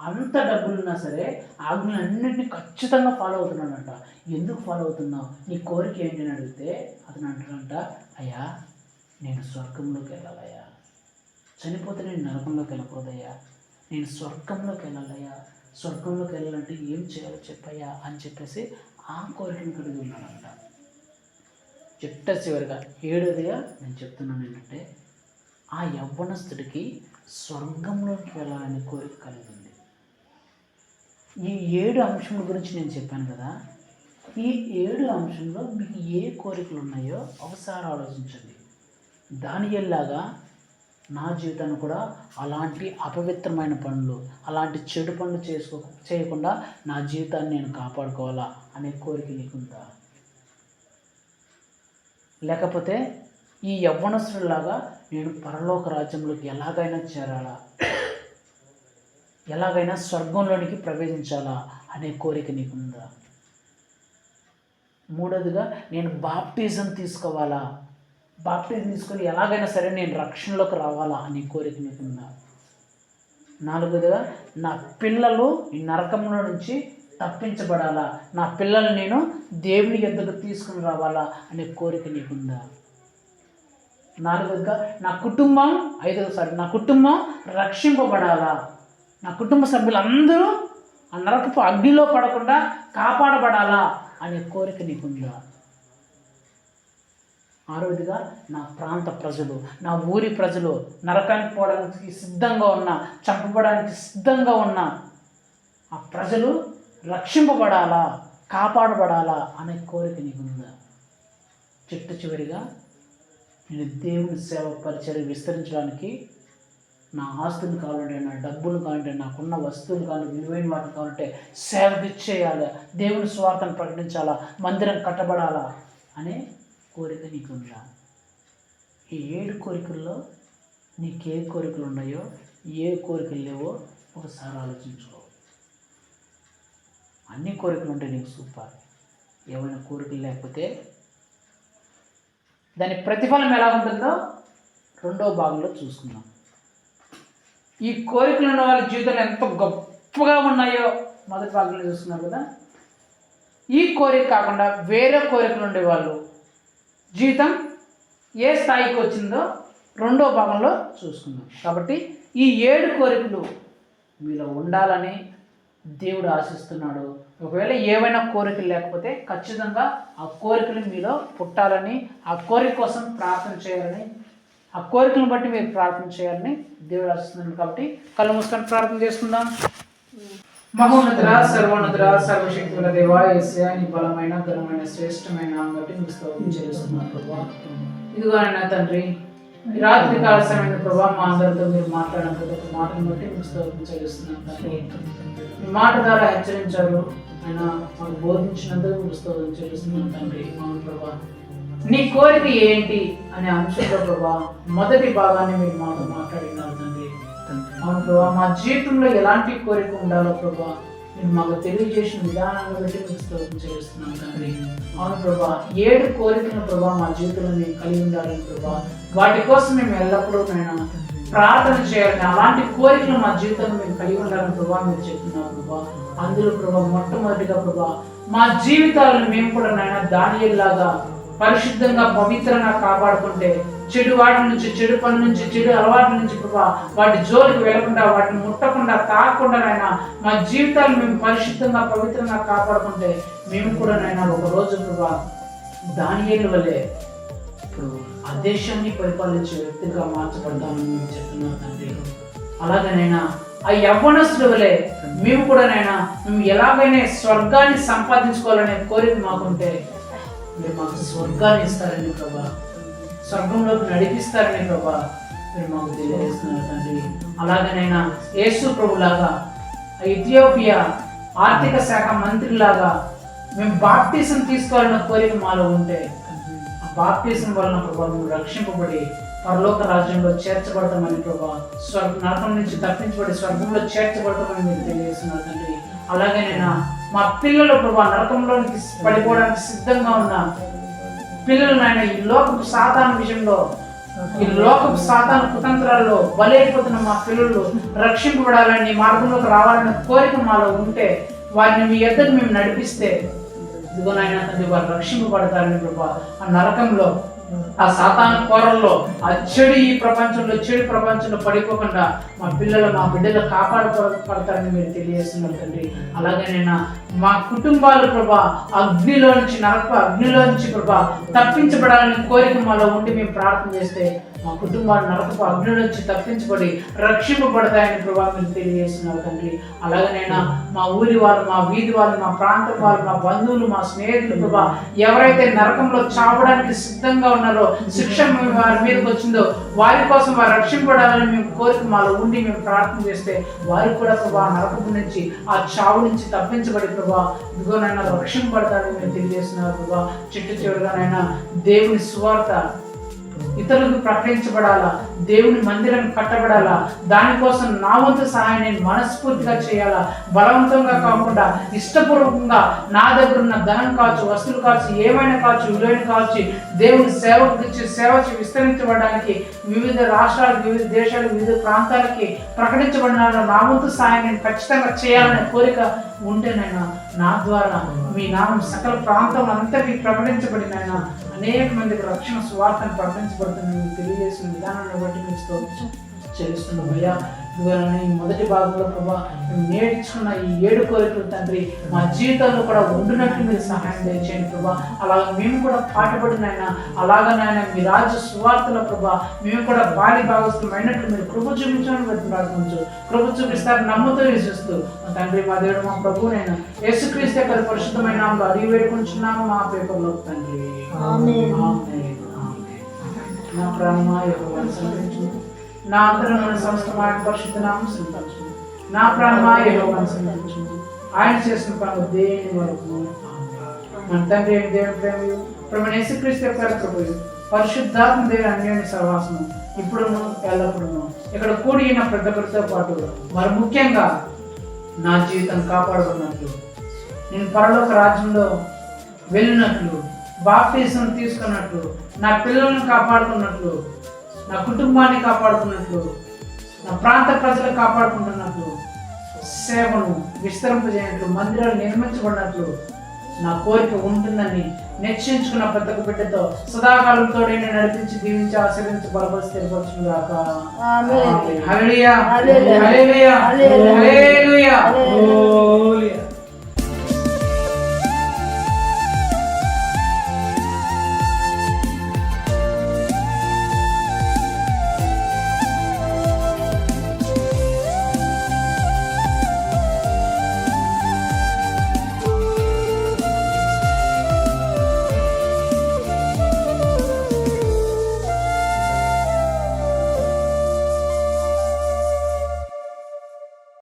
అంత డబ్బులున్నా సరే ఆజ్ఞలన్నింటినీ ఖచ్చితంగా ఫాలో అవుతున్నాడంట. ఎందుకు ఫాలో అవుతున్నావు, నీ కోరిక ఏంటి అని అడిగితే అతను అంటాడంట, అయ్యా నేను స్వర్గంలోకి వెళ్ళాలయ్యా, చనిపోతే నేను నరకంలోకి వెళ్ళకూడదయ్యా, నేను స్వర్గంలోకి వెళ్ళాలయ్యా, స్వర్గంలోకి వెళ్ళాలంటే ఏం చేయాలో చెప్పయ్యా అని చెప్పేసి ఆ కోరికను కలిగి ఉన్నాడంట. చిట్ట చివరిగా 7వదిగా నేను చెప్తున్నాను ఏంటంటే, ఆ యవ్వనస్తుడికి స్వర్గంలోకి వెళ్ళాలనే కోరిక కలిగి ఉంది. ఈ 7 అంశముల గురించి నేను చెప్పాను కదా, ఈ 7 అంశంలో మీకు ఏ కోరికలు ఉన్నాయో ఒకసారి ఆలోచించండి. దానియేలులాగా నా జీవితాన్ని కూడా అలాంటి అపవిత్రమైన పనులు, అలాంటి చెడు పనులు చేయకుండా నా జీవితాన్ని నేను కాపాడుకోవాలా అనే కోరిక నీకుందా? లేకపోతే ఈ యవ్వనస్తుడిలాగా నేను పరలోక రాజ్యంలోకి ఎలాగైనా చేరాలా, ఎలాగైనా స్వర్గంలోనికి ప్రవేశించాలా అనే కోరిక నీకుందా? 3వదిగా నేను బాప్టిజం తీసుకోవాలా, బాప్టిజం తీసుకొని ఎలాగైనా సరే నేను రక్షణలోకి రావాలా అనే కోరిక నీకుందా? 4వదిగా నా పిల్లలు ఈ నరకంలో నుంచి తప్పించబడాలా, నా పిల్లల్ని నేను దేవుని యొద్దకు తీసుకుని రావాలా అనే కోరిక నీకుందా? 4వదిగా నా కుటుంబం రక్షింపబడాలా, నా కుటుంబ సభ్యులందరూ ఆ నరకపు అగ్నిలో పడకుండా కాపాడబడాలా అనే కోరిక నీకుందా? 6వదిగా నా ప్రాంత ప్రజలు, నా ఊరి ప్రజలు నరకానికి పోవడానికి సిద్ధంగా ఉన్నా, చంపబడానికి సిద్ధంగా ఉన్నా ఆ ప్రజలు రక్షింపబడాలా, కాపాడబడాలా అనే కోరిక నీకుందా? చివరిగా నేను దేవుని సేవ పరిచర్య విస్తరించడానికి నా ఆస్తులు కావాలంటే, నా డబ్బులు కావాలంటే, నాకున్న వస్తువులు కావాలి, విలువైన వాటిని కావాలంటే సేవకు ఇచ్చేయాలి, దేవుని స్వార్థను ప్రకటించాలా, మందిరం కట్టబడాలా అనే కోరిక నీకుందా? ఈ 7 కోరికల్లో నీకు ఏ కోరికలు ఉన్నాయో, ఏ కోరికలు లేవో ఒకసారి ఆలోచించుకో. అన్ని కోరికలు ఉంటే నీకు సూపర్. ఏమైనా కోరికలు లేకపోతే దాని ప్రతిఫలం ఎలా ఉంటుందో 2వ భాగంలో చూసుకుందాం. ఈ కోరికలు ఉన్న వాళ్ళ జీవితంలో ఎంత గొప్పగా ఉన్నాయో మొదటి భాగంలో చూస్తున్నారు కదా. ఈ కోరిక కాకుండా వేరే కోరికలు ఉండేవాళ్ళు జీవితం ఏ స్థాయికి వచ్చిందో రెండో భాగంలో చూసుకుందాం. కాబట్టి ఈ 7 కోరికలు మీలో ఉండాలని దేవుడు ఆశిస్తున్నాడు. ఒకవేళ ఏవైనా కోరికలు లేకపోతే ఖచ్చితంగా ఆ కోరికలు మీలో పుట్టాలని, ఆ కోరిక కోసం ప్రార్థన చేయాలని, ఆ కోరికలను బట్టి మీరు ప్రార్థన చేయాలని దేవుడు ఆశిస్తున్నాడు. కాబట్టి కళ్ళు మూసుకొని ప్రార్థన చేసుకుందాం. మహోన్నతుడ, సర్వోన్నతుడ, సర్వశక్తుల దేవా యేసయ్యా, నీ బలమైన ఘనమైన శ్రేష్టమైన నామమును బట్టి మీకు స్తోత్రం చెల్లిస్తున్నాను ప్రభువా. ఇదిగో నాయన తండ్రి, ఈ రాత్రి కాల సమయంలో ప్రభావ మా అందరితో మీరు మాట్లాడిన ప్రతి ఒక్క మాటను బట్టి మీకు స్తోత్రం చెల్లిస్తున్నాను తండ్రి. మీ మాట ద్వారా హెచ్చరించారు ఆయన, మాకు బోధించినందుకు మీకు స్తోత్రం చెల్లిస్తున్నాను తండ్రి. అవును ప్రభా, నీ కోరిక ఏంటి అనే అంశంలో ప్రభా మొదటి భాగాన్ని మీరు మాతో మాట్లాడినారు తండ్రి. అవును ప్రభా, మా జీవితంలో ఎలాంటి కోరిక ఉండాలో ప్రభా మీరు మాకు తెలియజేసిన విధానాన్ని బట్టి మీకు స్తోత్రం చెల్లిస్తున్నాను తండ్రి. అవును ప్రభా, 7 కోరికలను ప్రభా మా జీవితంలో మేము కలిగి ఉండాలని ప్రభా, వాటి కోసం మేము ఎల్లప్పుడూ నేను ప్రార్థన చేయాలని, అలాంటి కోరికలు మా జీవితంలో మేము కలిగి ఉండాలని ప్రభా మీరు చెప్తున్నాను ప్రభా. అందులో ప్రభా మొట్టమొదటిగా ప్రభా మా జీవితాలను మేము కూడా నాయన దానియేలులాగా పరిశుద్ధంగా పవిత్రంగా కాపాడుకుంటే, చెడు వాటి నుంచి, చెడు పని నుంచి, చెడు అలవాట్ల నుంచి ప్రభా వాటి జోలికి వెళ్లకుండా, వాటిని ముట్టకుండా, తాకకుండా నాయన మా జీవితాలు మేము పరిశుద్ధంగా పవిత్రంగా కాపాడుకుంటే మేము కూడా నాయన ఒక రోజు ప్రభా దానియేలు వల్లే ఇప్పుడు ఆ దేశాన్ని పరిపాలించే వ్యక్తిగా మార్చబడతామని మేము చెప్తున్నాం తండ్రి. అలాగనైనా ఆ యవ్వనస్తుల వలె మేము కూడా నైనా మేము ఎలాగైనా స్వర్గాన్ని సంపాదించుకోవాలనే కోరిక మాకుంటే మీరు మాకు స్వర్గాన్ని ఇస్తారని ప్రభా, స్వర్గంలోకి నడిపిస్తారని ప్రభా మీరు మాకు తెలియజేస్తున్నారు తండ్రి. అలాగనైనా యేసు ప్రభులాగా ఇథియోపియా ఆర్థిక శాఖ మంత్రిలాగా మేము బాప్టిజం తీసుకోవాలన్న కోరిక మాలో ఉంటే, ఆ బాప్టిజం వలన ప్రభా మేము రక్షింపబడి పరలోక రాజ్యంలో చేర్చబడతామని ప్రభా, నరకం నుంచి తప్పించబడి స్వర్గంలో చేర్చబడతామని మీరు తెలియజేస్తున్నారు తండ్రి. అలాగేనైనా మా పిల్లలు ప్రభా నరకంలోనికి పడిపోవడానికి సిద్ధంగా ఉన్న పిల్లలు నాయన ఈ లోకపు సాతాను విషయంలో, ఈ లోకపు సాతాను కుతంత్రాల్లో బలైపోతున్న మా పిల్లలు రక్షింపబడాలని, మార్గంలోకి రావాలనే కోరిక మాలో ఉంటే వారిని మీ ఎద్దకు మేము నడిపిస్తే ఇదిగో నాయన తండ్రి వారు రక్షింపబడతారని ప్రభా. ఆ నరకంలో, ఆ సాతాను కోరల్లో, ఆ చెడు ఈ ప్రపంచంలో, చెడు ప్రపంచంలో పడిపోకుండా మా పిల్లలు, మా బిడ్డలు కాపాడపడతారని మీరు తెలియజేస్తున్నారు తండ్రి. అలాగేనైనా మా కుటుంబాలు ప్రభా అగ్నిలో నుంచి, అగ్నిలో నుంచి ప్రభా తప్పించబడాలని కోరిక మాలో ఉండి మేము ప్రార్థన చేస్తే మా కుటుంబాలు నరకపు అగ్ని నుంచి తప్పించబడి రక్షింపబడతాయని ప్రభా మీరు తెలియజేస్తున్నారు తండ్రి. అలాగనైనా మా ఊరి వాళ్ళు, మా వీధి వాళ్ళు, మా ప్రాంతం వాళ్ళు, మా బంధువులు, మా స్నేహితులు ప్రభా ఎవరైతే నరకంలో చావడానికి సిద్ధంగా ఉన్నారో, శిక్ష వారి మీదకి వచ్చిందో వారి కోసం వారు రక్షింపబడాలని మేము కోరిక మాలో ఉండి మేము ప్రార్థన చేస్తే వారికి కూడా ప్రభా నరకపు నుంచి, ఆ చావు నుంచి తప్పించబడి ప్రభా ఇదిగోనైనా రక్షింపబడతారని మేము తెలియజేస్తున్నారు ప్రభా. చిట్టు చివరిగానైనా దేవుని సువార్త ఇతరులకు ప్రకటించబడాలా, దేవుని మందిరం కట్టబడాలా, దానికోసం నా వంతు సహాయం నేను మనస్ఫూర్తిగా చేయాలా, బలవంతంగా కాకుండా ఇష్టపూర్వకంగా నా దగ్గర ఉన్న ధనం కావచ్చు, వస్తువులు కావచ్చు, ఏమైనా కావచ్చు, విలువైన కావచ్చు, దేవుని సేవకు ఇచ్చి సేవ విస్తరించబడడానికి వివిధ రాష్ట్రాలు, వివిధ దేశాలు, వివిధ ప్రాంతాలకి ప్రకటించబడిన నా వంతు సహాయం నేను ఖచ్చితంగా చేయాలనే కోరిక ఉంటేనైనా నా ద్వారా మీ నామం సకల ప్రాంతం అంతటికీ ప్రకటించబడినైనా అనేక మందికి రక్షణ సువార్తను ప్రకటించబడుతుందని తెలియజేసిన విధానాన్ని బట్టి మీకు చెల్లిస్తున్నాం అయ్యా. ఇదిగోనైనా ఈ మొదటి భాగంలో ప్రభా మేము నేర్చుకున్న ఈ 7 కోరికలు తండ్రి మా జీవితాల్లో కూడా ఉండినట్లు మీరు సహాయం దయచేయండి ప్రభా. అలాగే మేము కూడా పాటుపడినైనా, అలాగనైనా మీ రాజ్య సువార్తల ప్రభా మేము కూడా బాలి భాగస్థమైనట్లు మీరు కృప చూపించడానికి బట్టి ప్రార్థించు. కృప చూపిస్తారు నమ్ముతూ విశ్వస్తూ తండ్రి మా దేవుడు మా ప్రభువునైనా యేసుక్రీస్తు యొక్క పరిశుద్ధమైన నామములో అడిగి వేడుకుంటున్నాము మా పేపర్లో తండ్రి. నా ప్రాణమా యెహోవాను సంతరించుము, నా అంతరంగ సమస్తమైన పరిశుద్ధ నామమును స్తుతించుము. నా ప్రాణమా యెహోవాను సంతరించుము, ఆయన చేసిన పనులు దేని వరకు. మన తండ్రి అయిన దేవుని ప్రేమయు, ప్రభువైన యేసుక్రీస్తు యొక్క కృపయు, పరిశుద్ధాత్మ దేవుని అన్యోన్య సహవాసము ఇప్పుడును ఎల్లప్పుడూ ఇక్కడ కూడిన ప్రతి ఒక్కరితో పాటు మరి ముఖ్యంగా నా జీవితం కాపాడుకున్నట్లు, నేను పరలోక రాజ్యంలో వెళ్ళినట్లు, బాప్టిజం తీసుకున్నట్లు, నా పిల్లలను కాపాడుకున్నట్లు, నా కుటుంబాన్ని కాపాడుకున్నట్లు, నా ప్రాంత ప్రజలు కాపాడుకుంటున్నట్లు, సేవను విస్తరింపజేయట్లు మందిరాలు నిర్మించబడినట్లు నా కోరిక ఉంటుందని నిశ్చయించుకున్న ప్రతి ఒక్క బిడ్డతో సదాకాలంతో నడిపించి దీవించి ఆశీర్వించి బలపరిచి తెలియపరచును గాక. ఆమేన్. హల్లెలూయా హల్లెలూయా. హల్లెలూయా హల్లెలూయా. హల్లెలూయా.